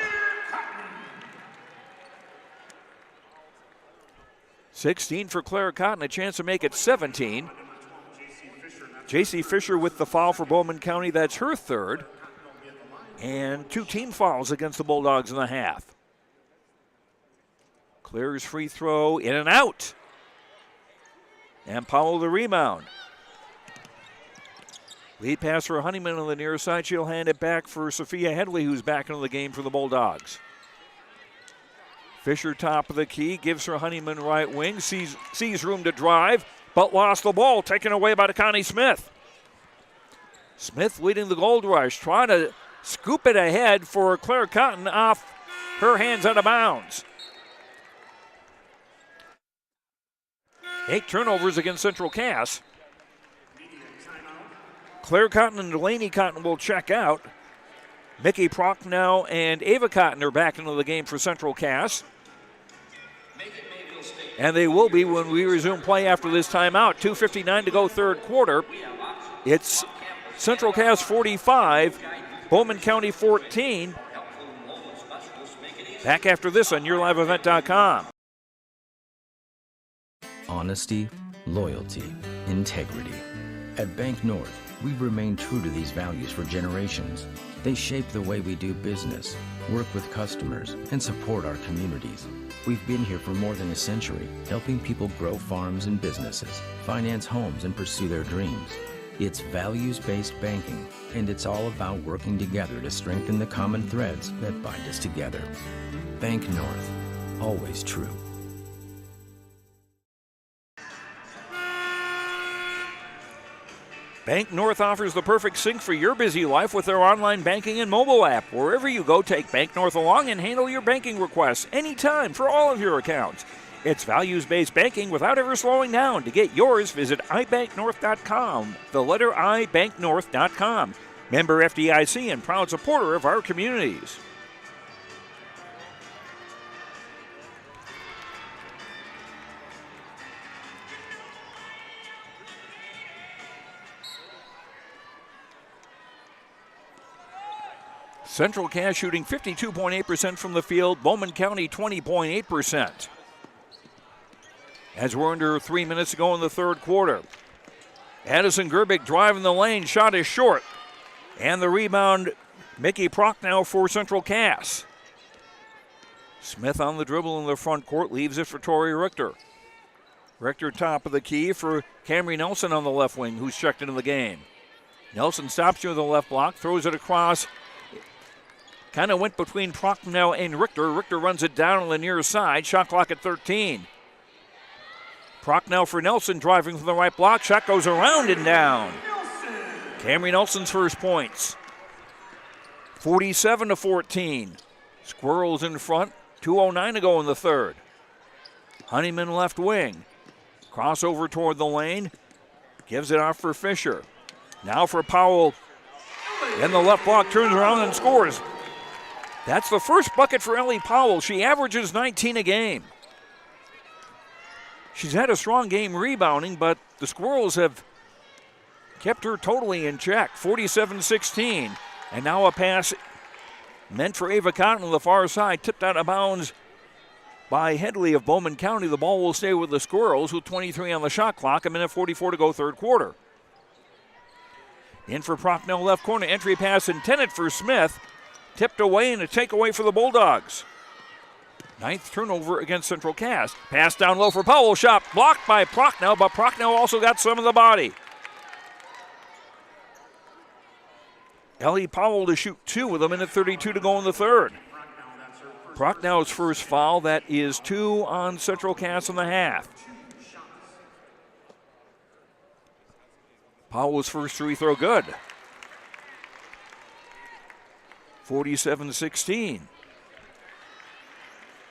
16 for Claire Cotton. A chance to make it 17. J.C. Fisher with the foul for Bowman County. That's her third. And 2 team fouls against the Bulldogs in the half. Claire's free throw in and out. And Powell the rebound. Lead pass for Honeyman on the near side. She'll hand it back for Sophia Headley, who's back into the game for the Bulldogs. Fisher top of the key, gives her Honeyman right wing, sees room to drive, but lost the ball, taken away by Dakota Smith. Smith leading the Gold Rush, trying to scoop it ahead for Claire Cotton off her hands out of bounds. 8 turnovers against Central Cass. Claire Cotton and Delaney Cotton will check out. Mickey Prochnow and Ava Cotton are back into the game for Central Cass. And they will be when we resume play after this timeout. 2:59 to go third quarter. It's Central Cass 45, Bowman County 14. Back after this on YourLiveEvent.com. Honesty, loyalty, integrity. At Bank North, we've remained true to these values for generations. They shape the way we do business, work with customers, and support our communities. We've been here for more than a century, helping people grow farms and businesses, finance homes, and pursue their dreams. It's values-based banking, and it's all about working together to strengthen the common threads that bind us together. Bank North, always true. Bank North offers the perfect sync for your busy life with their online banking and mobile app. Wherever you go, take Bank North along and handle your banking requests anytime for all of your accounts. It's values-based banking without ever slowing down. To get yours, visit ibanknorth.com. The letter I, banknorth.com. Member FDIC and proud supporter of our communities. Central Cass shooting 52.8% from the field. Bowman County 20.8%. As we're under 3 minutes to go in the third quarter. Addison Gerbig driving the lane. Shot is short. And the rebound, Mickey Prochnow for Central Cass. Smith on the dribble in the front court. Leaves it for Tori Richter. Richter top of the key for Camry Nelson on the left wing, who's checked into the game. Nelson stops near the left block. Throws it across. Kind of went between Prochnow and Richter. Richter runs it down on the near side. Shot clock at 13. Prochnow for Nelson, driving from the right block. Shot goes around and down. Camry Nelson's first points. 47-14. Squirrels in front. 2:09 to go in the third. Honeyman left wing. Crossover toward the lane. Gives it off for Fisher. Now for Powell. And the left block turns around and scores. That's the first bucket for Ellie Powell. She averages 19 a game. She's had a strong game rebounding, but the Squirrels have kept her totally in check. 47-16. And now a pass meant for Ava Cotton on the far side. Tipped out of bounds by Headley of Bowman County. The ball will stay with the Squirrels with 23 on the shot clock. A minute 44 to go third quarter. In for Prochnow left corner. Entry pass intended for Smith. Tipped away and a takeaway for the Bulldogs. Ninth turnover against Central Cass. Pass down low for Powell. Shot blocked by Prochnow, but Prochnow also got some of the body. Ellie Powell to shoot two with a minute 32 to go in the third. Prochnow's first foul. That is 2 on Central Cass in the half. Powell's first free throw good. 47-16.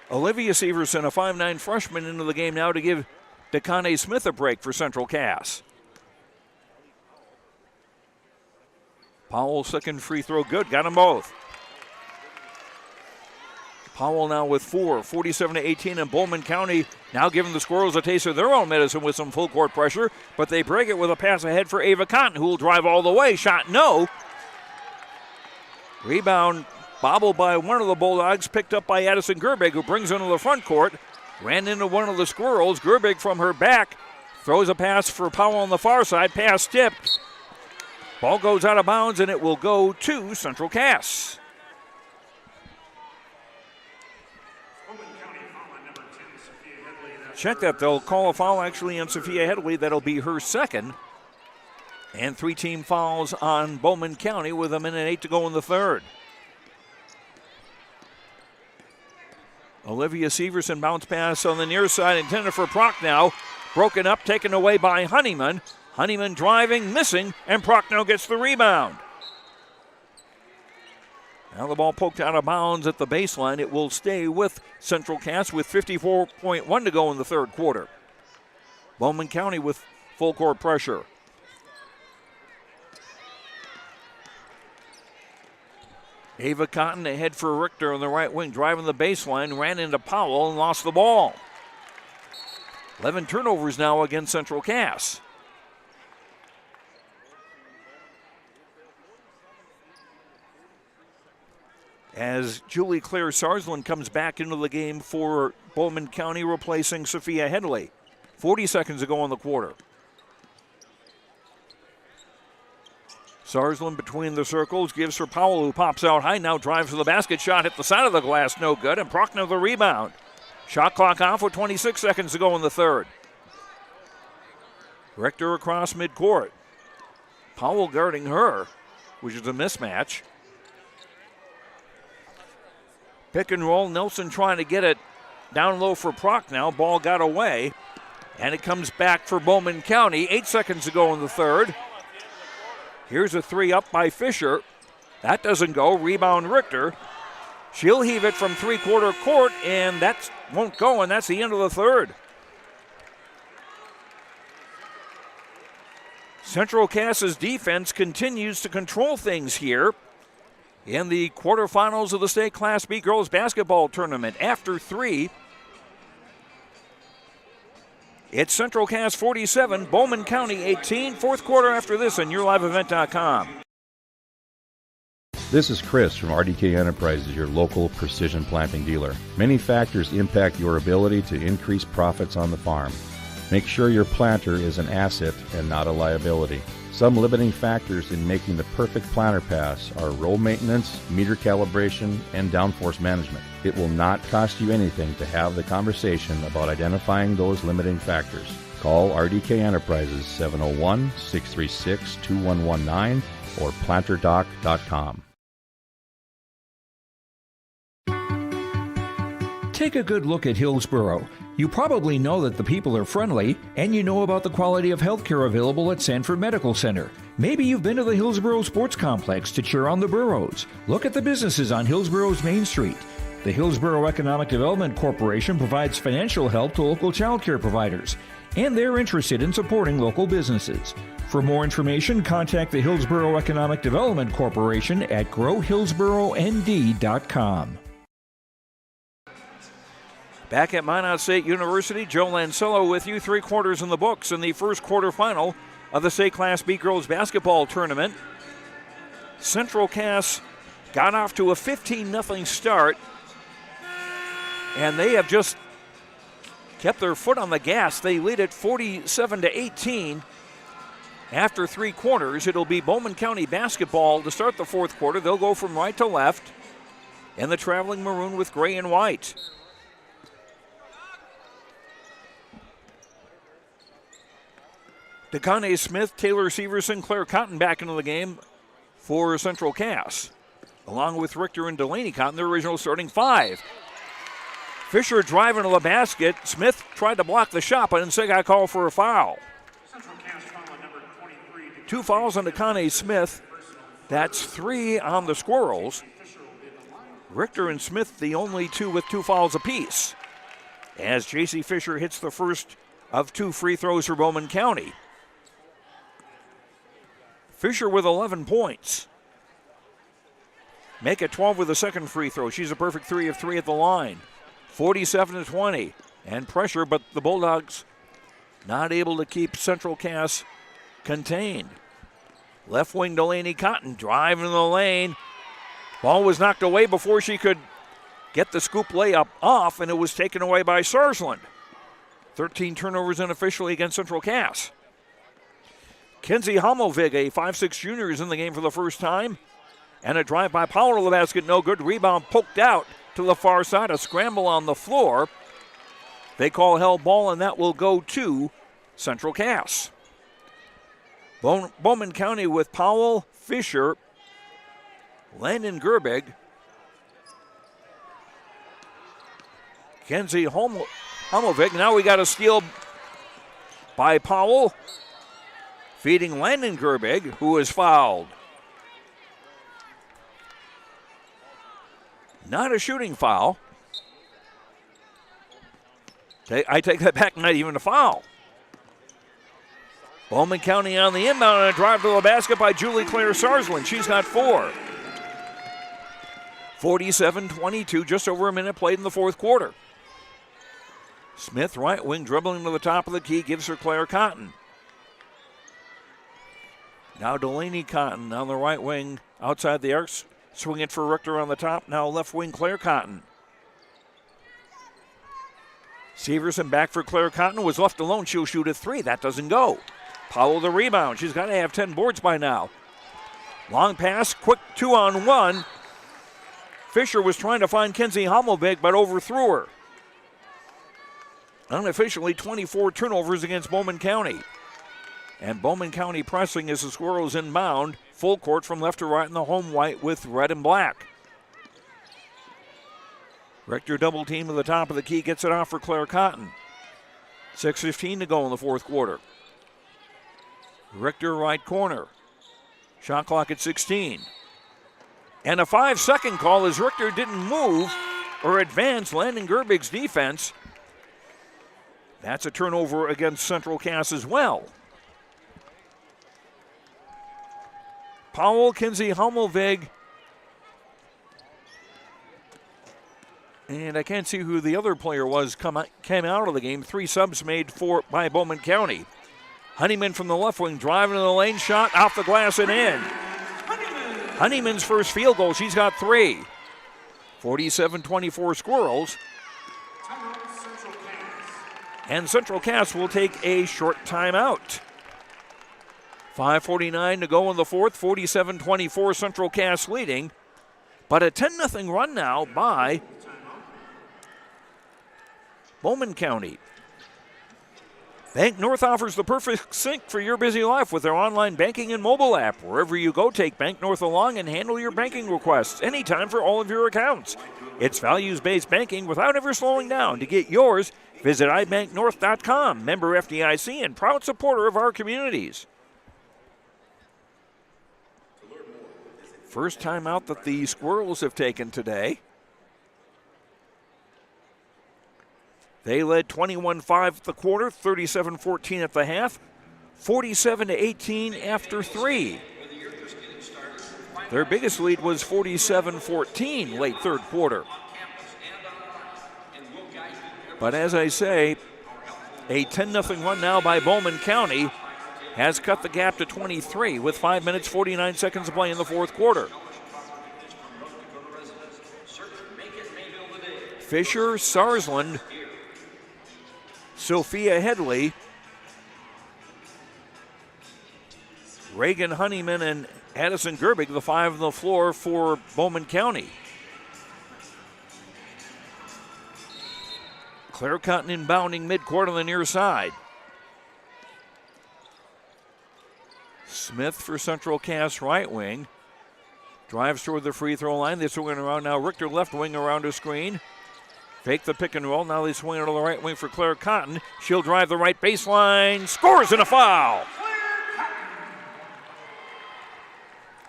Olivia Severson, a 5'9 freshman, into the game now to give DeConne Smith a break for Central Cass. Powell's second free throw good. Got them both. Powell now with 4, 47-18, and Bowman County now giving the Squirrels a taste of their own medicine with some full court pressure, but they break it with a pass ahead for Ava Cotton, who will drive all the way. Shot no. Rebound bobbled by one of the Bulldogs, picked up by Addison Gerbig, who brings it into the front court. Ran into one of the Squirrels. Gerbig from her back throws a pass for Powell on the far side. Pass tipped. Ball goes out of bounds, and it will go to Central Cass. Check that. They'll call a foul actually on Sophia Headley. That'll be her second. And 3 team fouls on Bowman County with a minute 8 to go in the third. Olivia Severson bounce pass on the near side intended for Prochnow. Broken up, taken away by Honeyman. Honeyman driving, missing, and Prochnow gets the rebound. Now the ball poked out of bounds at the baseline. It will stay with Central Cass with 54.1 to go in the third quarter. Bowman County with full court pressure. Ava Cotton ahead for Richter on the right wing, driving the baseline, ran into Powell and lost the ball. 11 turnovers now against Central Cass. As Julie Claire Sarsland comes back into the game for Bowman County, replacing Sophia Headley. 40 seconds to go in the quarter. Sarsland between the circles gives for Powell, who pops out high, now drives to the basket, shot hit the side of the glass, no good, and Prochnow the rebound. Shot clock off with 26 seconds to go in the third. Richter across midcourt. Powell guarding her, which is a mismatch. Pick and roll, Nelson trying to get it down low for Prochnow. Ball got away, and it comes back for Bowman County. 8 seconds to go in the third. Here's a three up by Fisher. That doesn't go. Rebound Richter. She'll heave it from three-quarter court, and that won't go, and that's the end of the third. Central Cass's defense continues to control things here in the quarterfinals of the state Class B girls basketball tournament. After three, it's Central Cass 47, Bowman County 18. Fourth quarter after this on YourLiveEvent.com. This is Chris from RDK Enterprises, your local precision planting dealer. Many factors impact your ability to increase profits on the farm. Make sure your planter is an asset and not a liability. Some limiting factors in making the perfect planter pass are row maintenance, meter calibration, and downforce management. It will not cost you anything to have the conversation about identifying those limiting factors. Call RDK Enterprises 701-636-2119 or planterdoc.com. Take a good look at Hillsboro. You probably know that the people are friendly, and you know about the quality of healthcare available at Sanford Medical Center. Maybe you've been to the Hillsboro Sports Complex to cheer on the Burros. Look at the businesses on Hillsboro's Main Street. The Hillsboro Economic Development Corporation provides financial help to local child care providers, and they're interested in supporting local businesses. For more information, contact the Hillsboro Economic Development Corporation at growhillsboroND.com. Back at Minot State University, Joe Lancello with you. 3 quarters in the books in the first quarterfinal of the state Class B girls basketball tournament. Central Cass got off to a 15-0 start, and they have just kept their foot on the gas. They lead it 47-18. After 3 quarters, it'll be Bowman County basketball to start the fourth quarter. They'll go from right to left in the traveling maroon with gray and white. DeConne Smith, Taylor Severson, Claire Cotton back into the game for Central Cass, along with Richter and Delaney Cotton, their original starting 5. Fisher driving to the basket. Smith tried to block the shot, but instead got called for a foul. 2 fouls on DeConne Smith. That's 3 on the Squirrels. Richter and Smith, the only 2 with 2 fouls apiece, as J.C. Fisher hits the first of 2 free throws for Bowman County. Fisher with 11 points. Make it 12 with the second free throw. She's a perfect 3 of 3 at the line. 47-20. And pressure, but the Bulldogs not able to keep Central Cass contained. Left wing Delaney Cotton driving in the lane. Ball was knocked away before she could get the scoop layup off, and it was taken away by Sarsland. 13 turnovers unofficially against Central Cass. Kenzie Hamovig, a 5'6 junior, is in the game for the first time. And a drive by Powell to the basket, no good. Rebound poked out to the far side. A scramble on the floor. They call held ball, and that will go to Central Cass. Bowman County with Powell, Fisher, Landon Gerbig, Kenzie Hamovig. Now we got a steal by Powell, feeding Landon Gerbig, who is fouled. Not a shooting foul. I take that back, not even a foul. Bowman County on the inbound and a drive to the basket by Julie Claire Sarsland. She's got 4. 47-22, just over a minute played in the fourth quarter. Smith, right wing, dribbling to the top of the key, gives her Claire Cotton. Now Delaney Cotton on the right wing, outside the arc, swing it for Richter on the top. Now left wing, Claire Cotton. Severson back for Claire Cotton, was left alone. She'll shoot a 3. That doesn't go. Powell the rebound. She's got to have 10 boards by now. Long pass, quick 2-on-1. Fisher was trying to find Kenzie Hommelvig, but overthrew her. Unofficially, 24 turnovers against Bowman County. And Bowman County pressing as the Squirrels inbound. Full court from left to right in the home white with red and black. Richter double team to the top of the key, gets it off for Claire Cotton. 6:15 to go in the fourth quarter. Richter right corner. Shot clock at 16. And a 5-second call as Richter didn't move or advance Landon Gerbig's defense. That's a turnover against Central Cass as well. Powell, Kinsey Hummelvig, and I can't see who the other player was came out of the game. 3 subs made by Bowman County. Honeyman from the left wing driving to the lane, shot off the glass and in. Honeyman's first field goal, she's got 3. 47-24 Squirrels. And Central Cass will take a short timeout. 5:49 to go in the fourth, 47-24 Central Cass leading. But a 10-0 run now by Bowman County. Bank North offers the perfect sync for your busy life with their online banking and mobile app. Wherever you go, take Bank North along and handle your banking requests anytime for all of your accounts. It's values-based banking without ever slowing down. To get yours, visit ibanknorth.com, member FDIC, and proud supporter of our communities. First time out that the Squirrels have taken today. They led 21-5 at the quarter, 37-14 at the half, 47-18 after 3. Their biggest lead was 47-14 late third quarter. But as I say, a 10-0 run now by Bowman County has cut the gap to 23 with 5 minutes, 49 seconds to play in the fourth quarter. Fisher, Sarsland, Sophia Headley, Reagan Honeyman, and Addison Gerbig, the 5 on the floor for Bowman County. Claire Cotton inbounding midcourt on the near side. Smith for Central Cass right wing. Drives toward the free throw line. They swing it around now. Richter left wing around a screen. Fake the pick and roll. Now they swing it to the right wing for Claire Cotton. She'll drive the right baseline. Scores and a foul.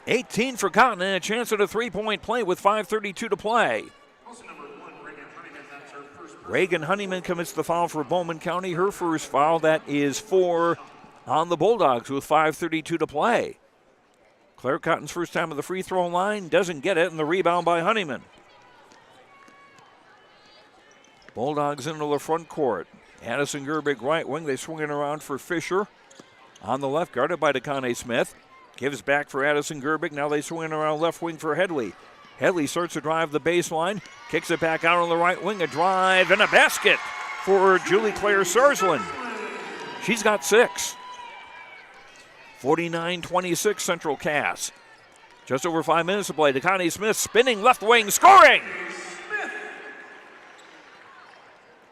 18 for Cotton and a chance at a three-point play with 5:32 to play. Reagan Honeyman commits the foul for Bowman County. Her first foul, that is 4 on the Bulldogs with 5:32 to play. Claire Cotton's first time at the free throw line, doesn't get it, and the rebound by Honeyman. Bulldogs into the front court. Addison Gerbig right wing, they swing it around for Fisher. On the left, guarded by DeConne Smith. Gives back for Addison Gerbig, now they swing it around left wing for Headley. Headley starts to drive the baseline, kicks it back out on the right wing, a drive and a basket for Julie Claire Sarsland. She's got 6. 49-26 Central Cass. Just over 5 minutes to play. DeConne Smith spinning left wing, scoring!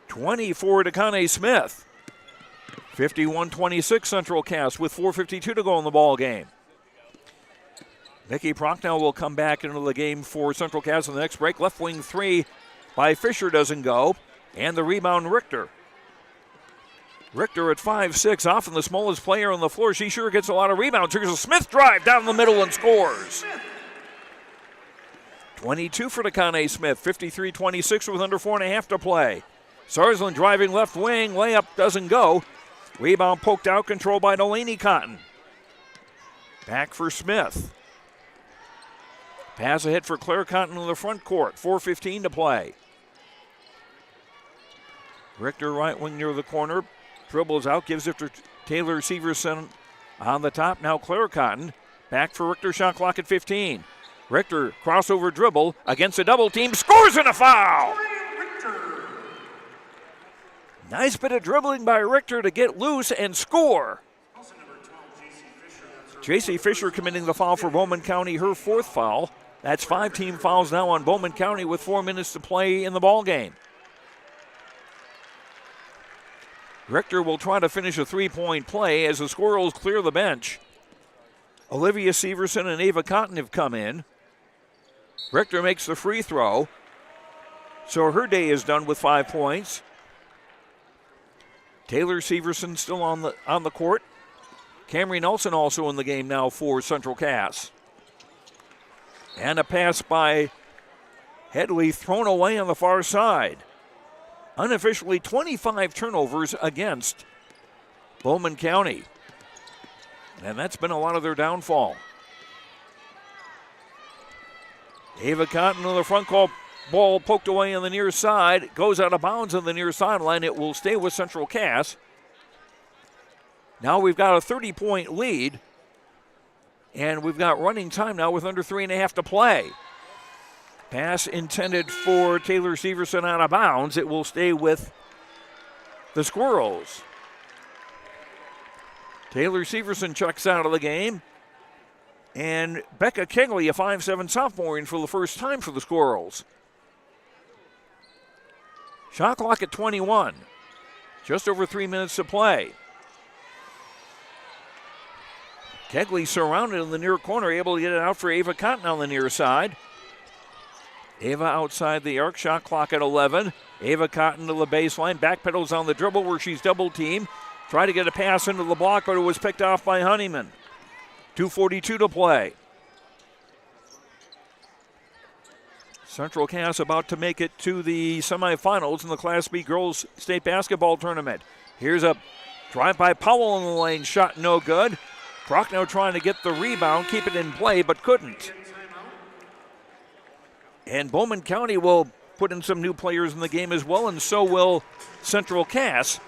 24 DeConne Smith. 51-26 Central Cass with 4:52 to go in the ball game. Nikki Prochnow will come back into the game for Central Cass in the next break. Left wing 3 by Fisher doesn't go. And the rebound, Richter. Richter at 5'6", often the smallest player on the floor. She sure gets a lot of rebounds. Here's a Smith drive down the middle and scores. 22 for DeConne Smith, 53-26 with under 4.5 to play. Sarsland driving left wing, layup doesn't go. Rebound poked out, controlled by Delaney Cotton. Back for Smith. Pass ahead for Claire Cotton in the front court, 4:15 to play. Richter right wing near the corner. Dribbles out, gives it to Taylor Severson on the top. Now Claire Cotton. Back for Richter, shot clock at 15. Richter, crossover dribble against a double team, scores and a foul! Nice bit of dribbling by Richter to get loose and score. J.C. Fisher committing the foul for Bowman County, her 4th foul. That's 5 team fouls now on Bowman County with 4 minutes to play in the ball game. Richter will try to finish a 3-point play as the Squirrels clear the bench. Olivia Severson and Ava Cotton have come in. Richter makes the free throw, so her day is done with 5 points. Taylor Severson still on the court. Camry Nelson also in the game now for Central Cass. And a pass by Headley thrown away on the far side. Unofficially 25 turnovers against Bowman County. And that's been a lot of their downfall. Ava Cotton on the front court, ball poked away on the near side. It goes out of bounds on the near sideline. It will stay with Central Cass. Now we've got a 30-point lead, and we've got running time now with under 3.5 to play. Pass intended for Taylor Severson out of bounds. It will stay with the Squirrels. Taylor Severson checks out of the game, and Becca Kegley, a 5'7" sophomore, in for the first time for the Squirrels. Shot clock at 21. Just over 3 minutes to play. Kegley surrounded in the near corner, able to get it out for Ava Cotton on the near side. Ava outside the arc, shot clock at 11. Ava Cotton to the baseline, backpedals on the dribble where she's double teamed. Tried to get a pass into the block, but it was picked off by Honeyman. 2:42 to play. Central Cass about to make it to the semifinals in the Class B Girls State Basketball Tournament. Here's a drive by Powell in the lane, shot no good. Prochnow trying to get the rebound, keep it in play, but couldn't. And Bowman County will put in some new players in the game as well, and so will Central Cass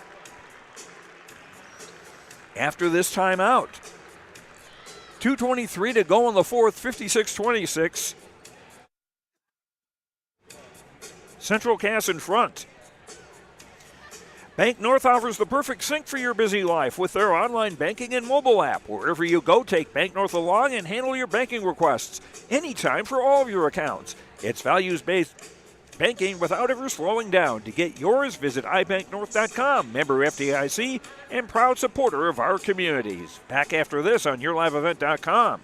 after this timeout. 2:23 to go in the fourth, 56-26. Central Cass in front. Bank North offers the perfect sync for your busy life with their online banking and mobile app. Wherever you go, take Bank North along and handle your banking requests anytime for all of your accounts. It's values-based banking without ever slowing down. To get yours, visit ibanknorth.com. Member FDIC and proud supporter of our communities. Back after this on yourliveevent.com.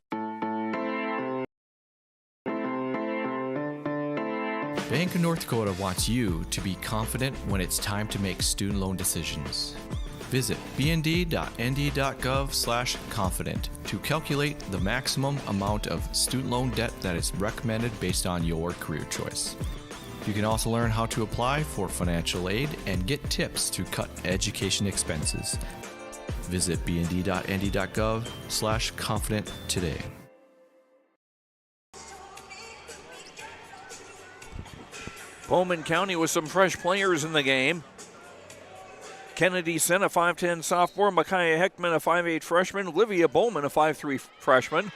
Bank of North Dakota wants you to be confident when it's time to make student loan decisions. Visit bnd.nd.gov/confident to calculate the maximum amount of student loan debt that is recommended based on your career choice. You can also learn how to apply for financial aid and get tips to cut education expenses. Visit bnd.nd.gov/confident today. Bowman County with some fresh players in the game. Kennedy Sen, a 5'10 sophomore. Micaiah Heckman, a 5'8 freshman. Olivia Bowman, a 5'3 freshman.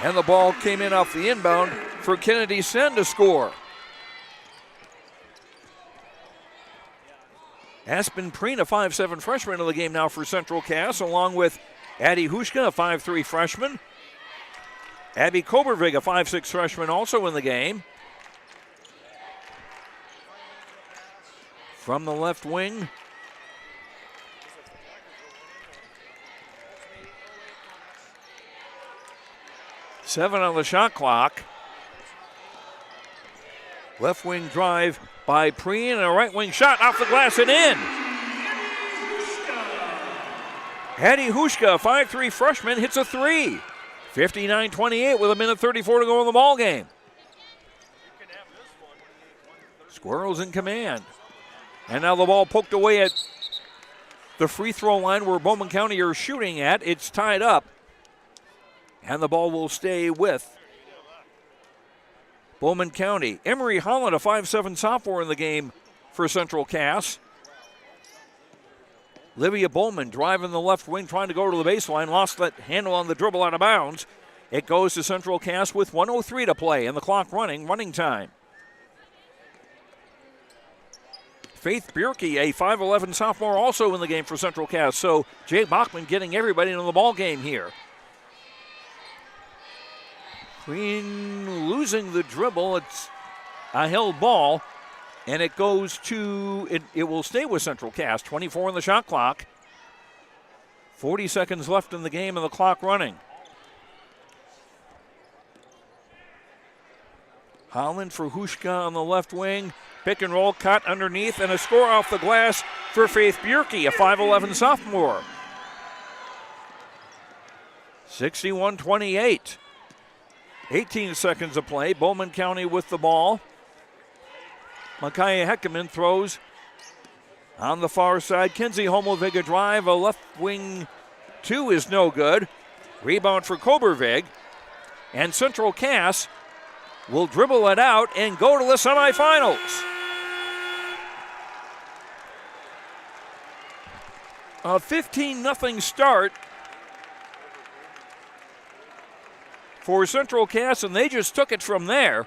And the ball came in off the inbound for Kennedy Sen to score. Aspen Preen, a 5'7 freshman in the game now for Central Cass, along with Addie Hushka, a 5'3 freshman. Abby Kobervig, a 5'6 freshman, also in the game. From the left wing, seven on the shot clock. Left wing drive by Preen, and a right wing shot off the glass and in. Addie Hushka, a 5'3 freshman, hits a three. 59-28 with 1:34 to go in the ball game. Squirrels in command. And now the ball poked away at the free throw line where Bowman County are shooting at. It's tied up. And the ball will stay with Bowman County. Emery Holland, a 5'7 sophomore in the game for Central Cass. Livia Bowman driving the left wing, trying to go to the baseline. Lost that handle on the dribble out of bounds. It goes to Central Cass with 1:03 to play and the clock running time. Faith Bierke, a 5'11 sophomore, also in the game for Central Cass. So Jay Bachman getting everybody into the ball game here. Queen losing the dribble. It's a held ball, and it goes to, it will stay with Central Cass. 24 on the shot clock. 40 seconds left in the game and the clock running. Holland for Hushka on the left wing. Pick and roll cut underneath, and a score off the glass for Faith Bierke, a 5'11 sophomore. 61-28. 18 seconds of play. Bowman County with the ball. Micaiah Heckerman throws on the far side. Kinsey Homelvig a drive. A left wing two is no good. Rebound for Kobervig. And Central Cass will dribble it out and go to the semifinals. A 15-0 start for Central Cass, and they just took it from there.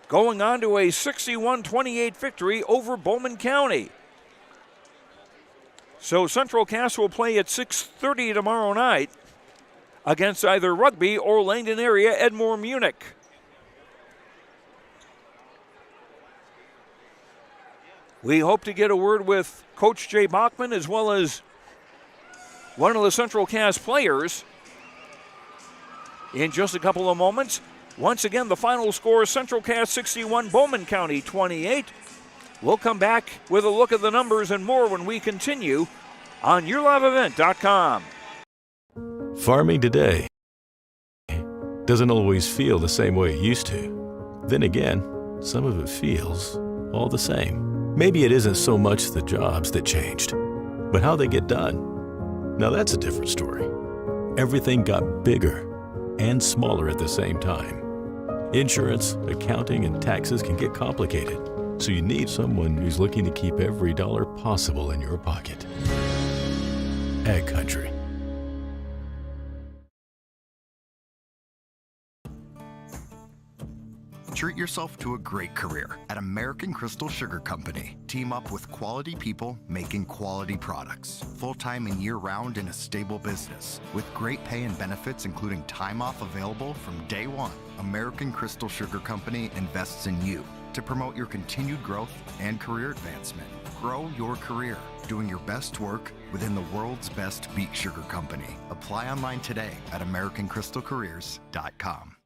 Going on to a 61-28 victory over Bowman County. So Central Cass will play at 6:30 tomorrow night against either Rugby or Langdon area Edmore Munich. We hope to get a word with Coach Jay Bachman as well as one of the Central Cass players in just a couple of moments. Once again, the final score, Central Cass 61, Bowman County 28. We'll come back with a look at the numbers and more when we continue on YourLiveEvent.com. Farming today doesn't always feel the same way it used to. Then again, some of it feels all the same. Maybe it isn't so much the jobs that changed, but how they get done. Now that's a different story. Everything got bigger and smaller at the same time. Insurance, accounting, and taxes can get complicated, so you need someone who's looking to keep every dollar possible in your pocket. Ag Country. Treat yourself to a great career at American Crystal Sugar Company. Team up with quality people making quality products. Full-time and year-round in a stable business. With great pay and benefits including time off available from day one. American Crystal Sugar Company invests in you to promote your continued growth and career advancement. Grow your career doing your best work within the world's best beet sugar company. Apply online today at AmericanCrystalCareers.com.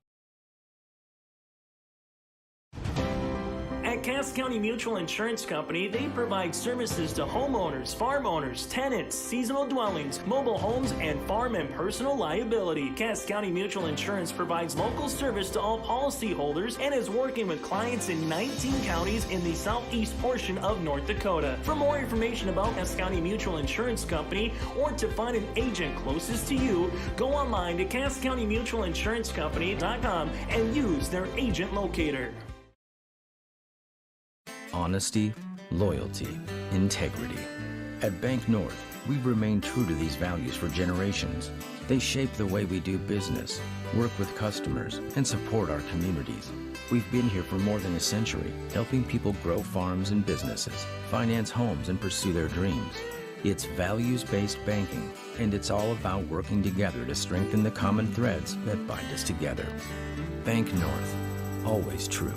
At Cass County Mutual Insurance Company, they provide services to homeowners, farm owners, tenants, seasonal dwellings, mobile homes, and farm and personal liability. Cass County Mutual Insurance provides local service to all policyholders and is working with clients in 19 counties in the southeast portion of North Dakota. For more information about Cass County Mutual Insurance Company or to find an agent closest to you, go online to CassCountyMutualInsuranceCompany.com and use their agent locator. Honesty, loyalty, integrity. At Bank North, we've remained true to these values for generations. They shape the way we do business, work with customers, and support our communities. We've been here for more than a century, helping people grow farms and businesses, finance homes, and pursue their dreams. It's values-based banking, and it's all about working together to strengthen the common threads that bind us together. Bank North, always true.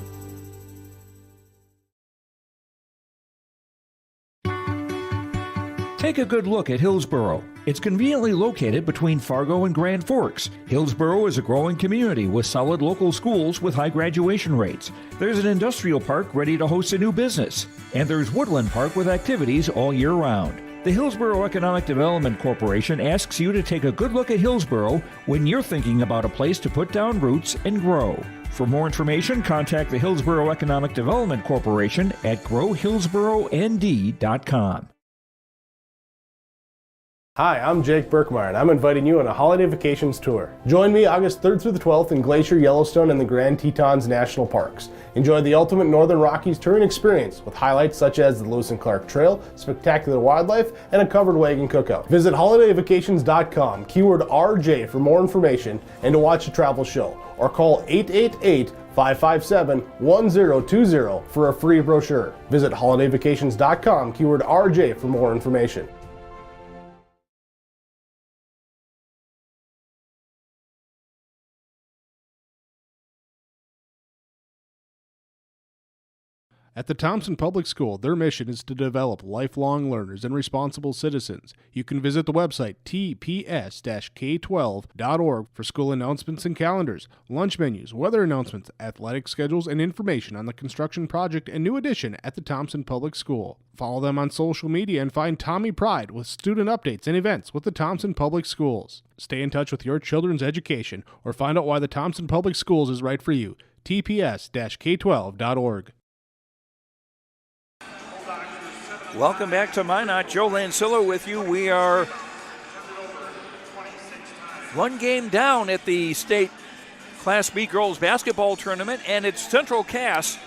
Take a good look at Hillsboro. It's conveniently located between Fargo and Grand Forks. Hillsboro is a growing community with solid local schools with high graduation rates. There's an industrial park ready to host a new business. And there's Woodland Park with activities all year round. The Hillsboro Economic Development Corporation asks you to take a good look at Hillsboro when you're thinking about a place to put down roots and grow. For more information, contact the Hillsboro Economic Development Corporation at growhillsboroND.com. Hi, I'm Jake Birkmeyer, and I'm inviting you on a holiday vacations tour. Join me August 3rd through the 12th in Glacier, Yellowstone, and the Grand Tetons National Parks. Enjoy the ultimate Northern Rockies touring experience with highlights such as the Lewis and Clark Trail, spectacular wildlife, and a covered wagon cookout. Visit holidayvacations.com, keyword RJ for more information and to watch a travel show, or call 888-557-1020 for a free brochure. Visit holidayvacations.com, keyword RJ for more information. At the Thompson Public School, their mission is to develop lifelong learners and responsible citizens. You can visit the website tps-k12.org for school announcements and calendars, lunch menus, weather announcements, athletic schedules, and information on the construction project and new addition at the Thompson Public School. Follow them on social media and find Tommy Pride with student updates and events with the Thompson Public Schools. Stay in touch with your children's education or find out why the Thompson Public Schools is right for you. tps-k12.org. Welcome back to Minot. Joe Lancillo with you. We are one game down at the state Class B girls basketball tournament, and it's Central Cass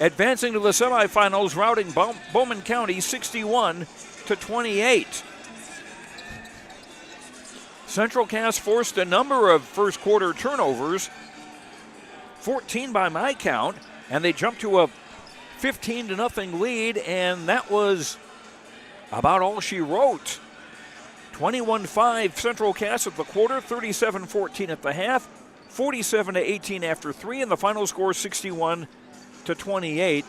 advancing to the semifinals, routing Bowman County 61-28. Central Cass forced a number of first quarter turnovers, 14 by my count, and they jumped to a 15-0 lead, and that was about all she wrote. 21-5 Central Cass at the quarter, 37-14 at the half, 47-18 after 3, and the final score 61-28.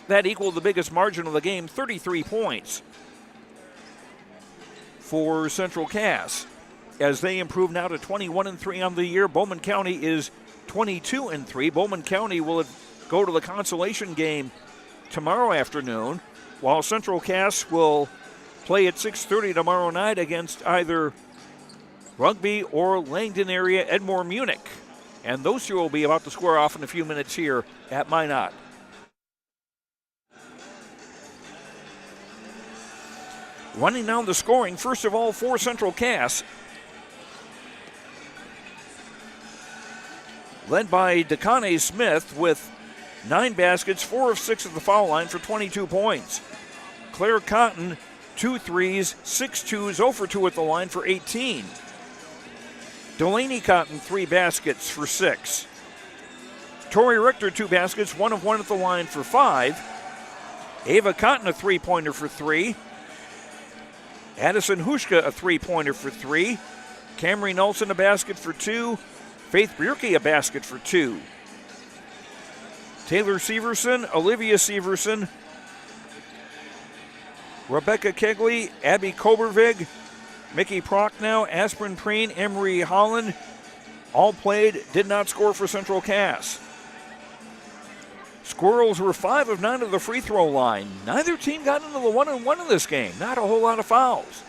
That equaled the biggest margin of the game, 33 points for Central Cass. As they improve now to 21-3 on the year, Bowman County is 22-3. Bowman County will go to the consolation game tomorrow afternoon, while Central Cass will play at 6:30 tomorrow night against either Rugby or Langdon area Edmore Munich. And those two will be about to square off in a few minutes here at Minot. Running down the scoring, first of all, for Central Cass, led by DeConne Smith with 9 baskets, 4 of 6 at the foul line for 22 points. Claire Cotton, 2 threes, 6 twos, 0 for 2 at the line for 18. Delaney Cotton, 3 baskets for 6. Tori Richter, 2 baskets, 1 of 1 at the line for 5. Ava Cotton, a 3-pointer for 3. Addison Hushka, a 3-pointer for 3. Camry Nelson, a basket for 2. Faith Bierke, a basket for 2. Taylor Severson, Olivia Severson, Rebecca Kegley, Abby Kobervig, Mickey Prochnow, Aspirin Preen, Emery Holland, all played, did not score for Central Cass. Squirrels were 5 of 9 of the free throw line. Neither team got into the 1-on-1 in this game. Not a whole lot of fouls.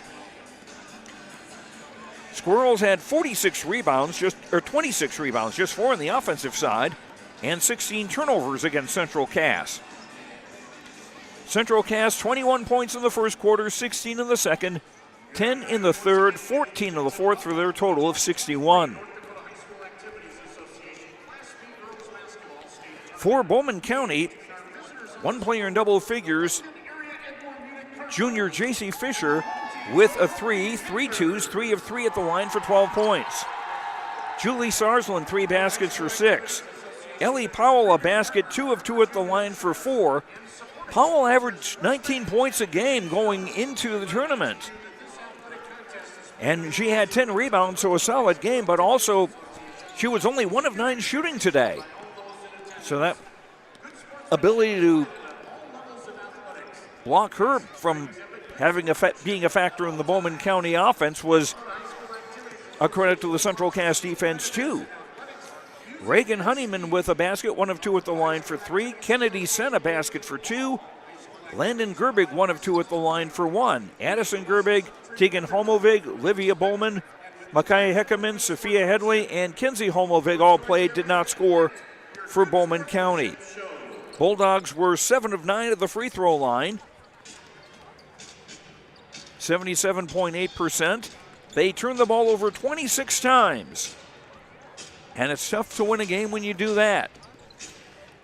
Squirrels had 26 rebounds, 26 rebounds, just 4 on the offensive side, and 16 turnovers against Central Cass. Central Cass, 21 points in the first quarter, 16 in the second, 10 in the third, 14 in the fourth for their total of 61. For Bowman County, one player in double figures, junior J.C. Fisher with a 3 twos, 3 of 3 at the line for 12 points. Julie Sarsland, 3 baskets for 6. Ellie Powell, a basket, 2 of 2 at the line for 4. Powell averaged 19 points a game going into the tournament. And she had 10 rebounds, so a solid game, but also she was only 1 of 9 shooting today. So that ability to block her from being a factor in the Bowman County offense was a credit to the Central Cass defense, too. Reagan Honeyman with a basket, 1 of 2 at the line for 3. Kennedy Sen, a basket for 2. Landon Gerbig, 1 of 2 at the line for 1. Addison Gerbig, Tegan Homovig, Livia Bowman, Micaiah Heckerman, Sophia Headley, and Kinsey Homovig all played, did not score for Bowman County. Bulldogs were 7 of 9 at the free throw line. 77.8%. They turn the ball over 26 times. And it's tough to win a game when you do that.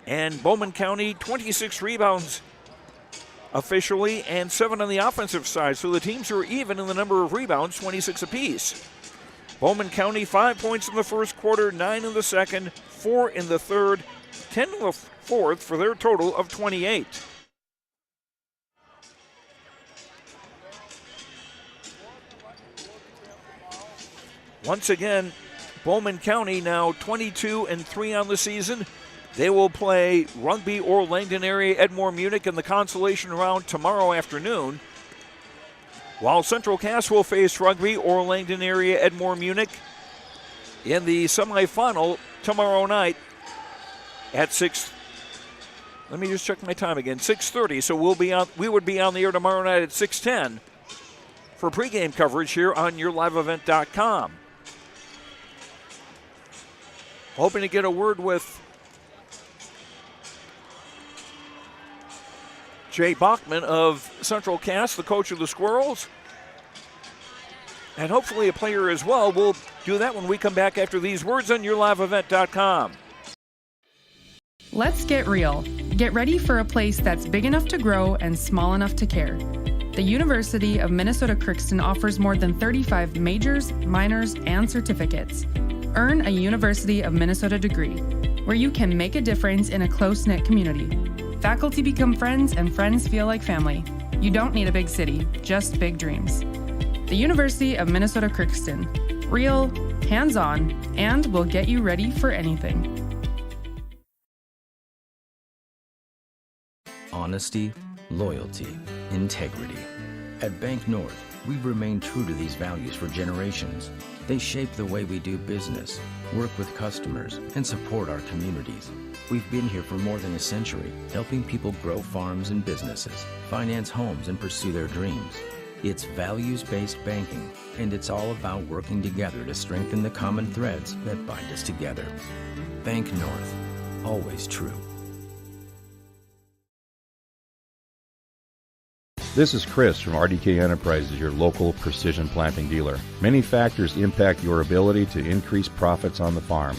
And Bowman County, 26 rebounds officially and 7 on the offensive side. So the teams are even in the number of rebounds, 26 apiece. Bowman County, 5 points in the first quarter, 9 in the second, 4 in the third, 10 in the fourth for their total of 28. Once again, Bowman County now 22-3 on the season. They will play Rugby or Langdon area Edmore Munich in the consolation round tomorrow afternoon, while Central Cass will face Rugby or Langdon area Edmore Munich in the semifinal tomorrow night at 6. Let me just check my time again. 6:30. So we would be on the air tomorrow night at 6:10 for pregame coverage here on YourLiveEvent.com. Hoping to get a word with Jay Bachman of Central Cass, the coach of the Squirrels, and hopefully a player as well. We'll do that when we come back after these words on YourLiveEvent.com. Let's get real. Get ready for a place that's big enough to grow and small enough to care. The University of Minnesota Crookston offers more than 35 majors, minors, and certificates. Earn a University of Minnesota degree, where you can make a difference in a close-knit community. Faculty become friends and friends feel like family. You don't need a big city, just big dreams. The University of Minnesota Crookston. Real, hands-on, and will get you ready for anything. Honesty, loyalty, integrity. At Bank North, we've remained true to these values for generations. They shape the way we do business, work with customers, and support our communities. We've been here for more than a century, helping people grow farms and businesses, finance homes, and pursue their dreams. It's values-based banking, and it's all about working together to strengthen the common threads that bind us together. Bank North, always true. This is Chris from RDK Enterprises, your local precision planting dealer. Many factors impact your ability to increase profits on the farm.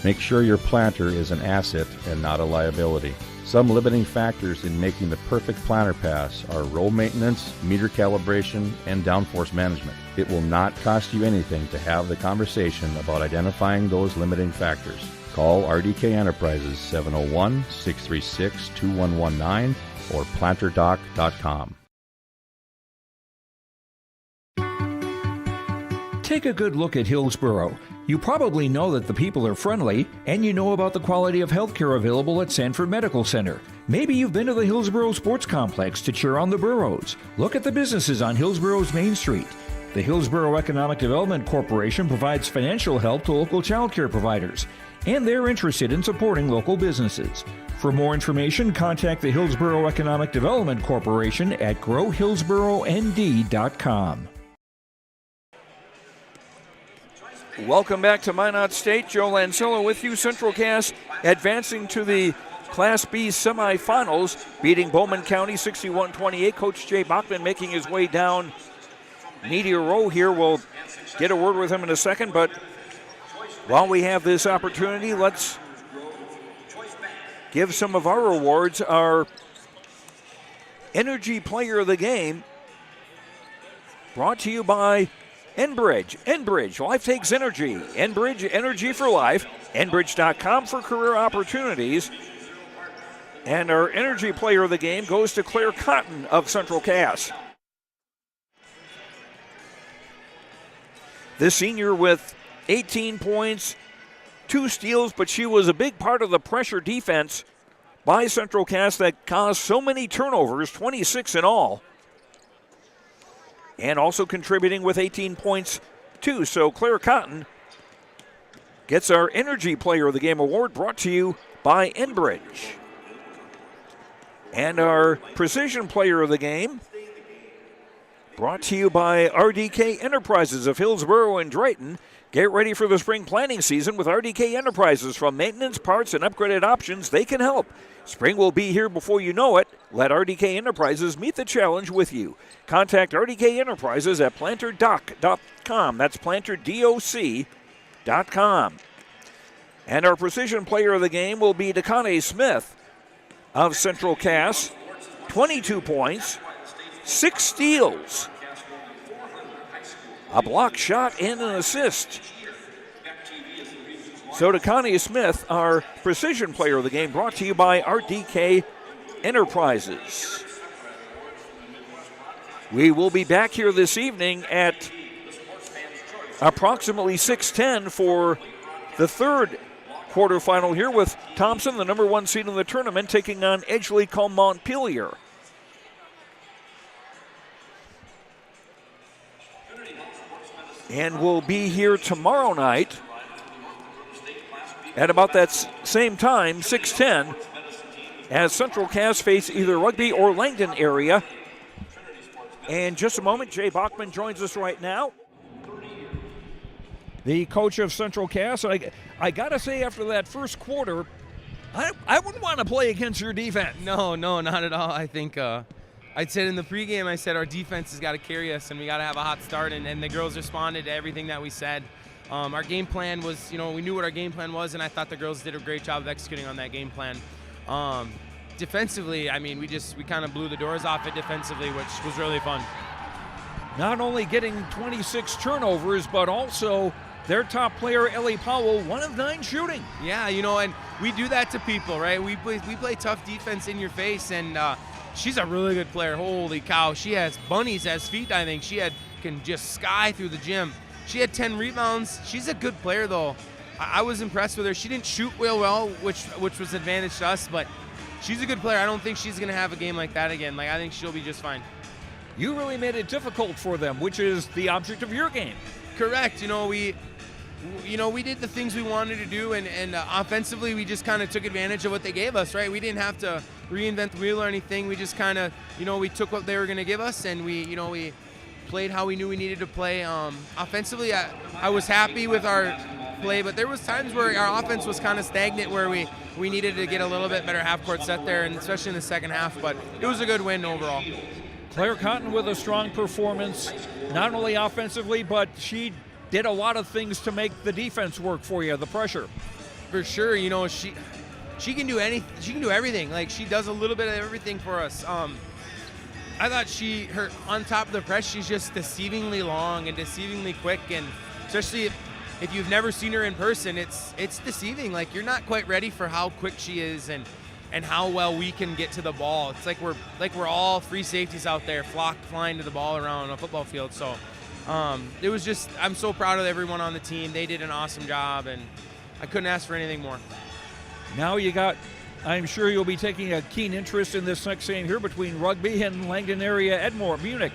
Make sure your planter is an asset and not a liability. Some limiting factors in making the perfect planter pass are row maintenance, meter calibration, and downforce management. It will not cost you anything to have the conversation about identifying those limiting factors. Call RDK Enterprises 701-636-2119 or planterdoc.com. Take a good look at Hillsboro. You probably know that the people are friendly, and you know about the quality of healthcare available at Sanford Medical Center. Maybe you've been to the Hillsboro Sports Complex to cheer on the Burros. Look at the businesses on Hillsboro's Main Street. The Hillsboro Economic Development Corporation provides financial help to local child care providers, and they're interested in supporting local businesses. For more information, contact the Hillsboro Economic Development Corporation at growhillsboroND.com. Welcome back to Minot State. Joe Lancello with you. Central Cass advancing to the Class B semifinals, beating Bowman County 61-28. Coach Jay Bachman making his way down Meteor Row here. We'll get a word with him in a second, but while we have this opportunity, let's give some of our awards. Our Energy Player of the Game, brought to you by Enbridge. Enbridge, life takes energy. Enbridge, energy for life. Enbridge.com for career opportunities. And our Energy Player of the Game goes to Claire Cotton of Central Cass. This senior with 18 points, 2 steals, but she was a big part of the pressure defense by Central Cass that caused so many turnovers, 26 in all. And also contributing with 18 points, too. So Claire Cotton gets our Energy Player of the Game award, brought to you by Enbridge. And our Precision Player of the Game, brought to you by RDK Enterprises of Hillsboro and Drayton. Get ready for the spring planting season with RDK Enterprises. From maintenance, parts, and upgraded options, they can help. Spring will be here before you know it. Let RDK Enterprises meet the challenge with you. Contact RDK Enterprises at planterdoc.com. That's planterdoc.com. And our precision player of the game will be Dakota Smith of Central Cass. 22 points, 6 steals, a block shot, and an assist. So Dakota Smith, our precision player of the game, brought to you by RDK Enterprises. We will be back here this evening at approximately 6:10 for the third quarterfinal here with Thompson, the number 1 seed in the tournament, taking on Edgeley-Montpelier. And we'll be here tomorrow night at about that same time, 6:10, as Central Cass face either Rugby or Langdon area. And just a moment, Jay Bachman joins us right now, the coach of Central Cass. I got to say, after that first quarter, I wouldn't want to play against your defense. No, not at all. I think I said in the pregame, I said our defense has got to carry us and we got to have a hot start, and the girls responded to everything that we said. Our game plan was, we knew what our game plan was, and I thought the girls did a great job of executing on that game plan. Defensively, we kind of blew the doors off it defensively, which was really fun. Not only getting 26 turnovers, but also their top player, Ellie Powell, 1 of 9 shooting. Yeah, and we do that to people, right? We play tough defense in your face, and she's a really good player. Holy cow, she has bunnies as feet. I think she can just sky through the gym. She had 10 rebounds. She's a good player, though. I was impressed with her. She didn't shoot real well, which was an advantage to us, but she's a good player. I don't think she's going to have a game like that again. I think she'll be just fine. You really made it difficult for them, which is the object of your game. Correct. We did the things we wanted to do, and offensively, we just kind of took advantage of what they gave us, right? We didn't have to reinvent the wheel or anything. We just kind of, we took what they were going to give us, and we played how we knew we needed to play. Offensively, I was happy with our play, but there was times where our offense was kind of stagnant, where we needed to get a little bit better half-court set there, and especially in the second half, but it was a good win overall. Claire Cotton with a strong performance, not only offensively, but she did a lot of things to make the defense work for you, the pressure. For sure, she can do anything. She can do everything. She does a little bit of everything for us. I thought her on top of the press, she's just deceivingly long and deceivingly quick, and especially if you've never seen her in person, it's deceiving. You're not quite ready for how quick she is and how well we can get to the ball. It's we're all free safeties out there flying to the ball around a football field. So it was just, I'm so proud of everyone on the team. They did an awesome job, and I couldn't ask for anything more. Now I'm sure you'll be taking a keen interest in this next game here between Rugby and Langdon area Edmore, Munich.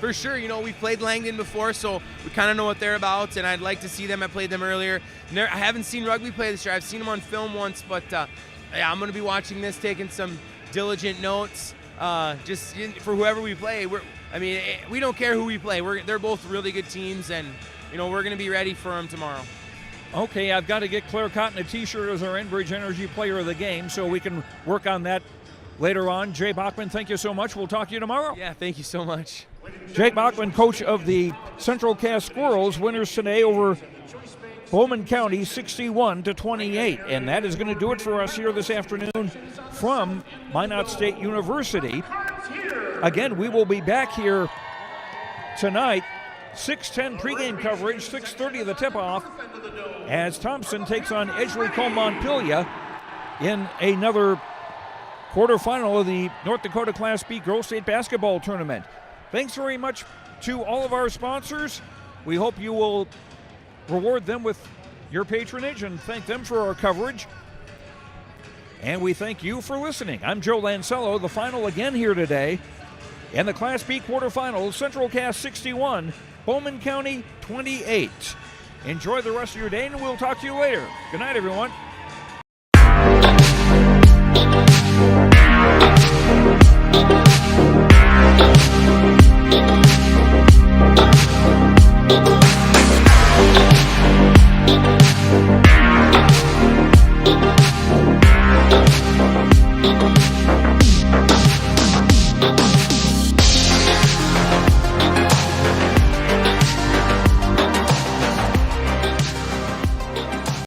For sure, we played Langdon before, so we kind of know what they're about, and I'd like to see them. I played them earlier. I haven't seen Rugby play this year. I've seen them on film once, but I'm going to be watching this, taking some diligent notes, just for whoever we play. We don't care who we play. They're both really good teams, and we're going to be ready for them tomorrow. Okay, I've got to get Claire Cotton a T-shirt as our Enbridge Energy Player of the Game, so we can work on that later on. Jay Bachman, thank you so much. We'll talk to you tomorrow. Yeah, thank you so much. Jake Bachman, coach of the Central Cass Squirrels, winners today over Bowman County 61-28. And that is going to do it for us here this afternoon from Minot State University. Again, we will be back here tonight, 6:10 pregame coverage, 6:30 the tip-off, as Thompson takes on Edgeley-Montpelier in another quarterfinal of the North Dakota Class B Girls State Basketball Tournament. Thanks very much to all of our sponsors. We hope you will reward them with your patronage and thank them for our coverage. And we thank you for listening. I'm Joe Lancello. The final again here today. In the Class B quarterfinals, Central Cass 61, Bowman County 28. Enjoy the rest of your day, and we'll talk to you later. Good night, everyone. Bowman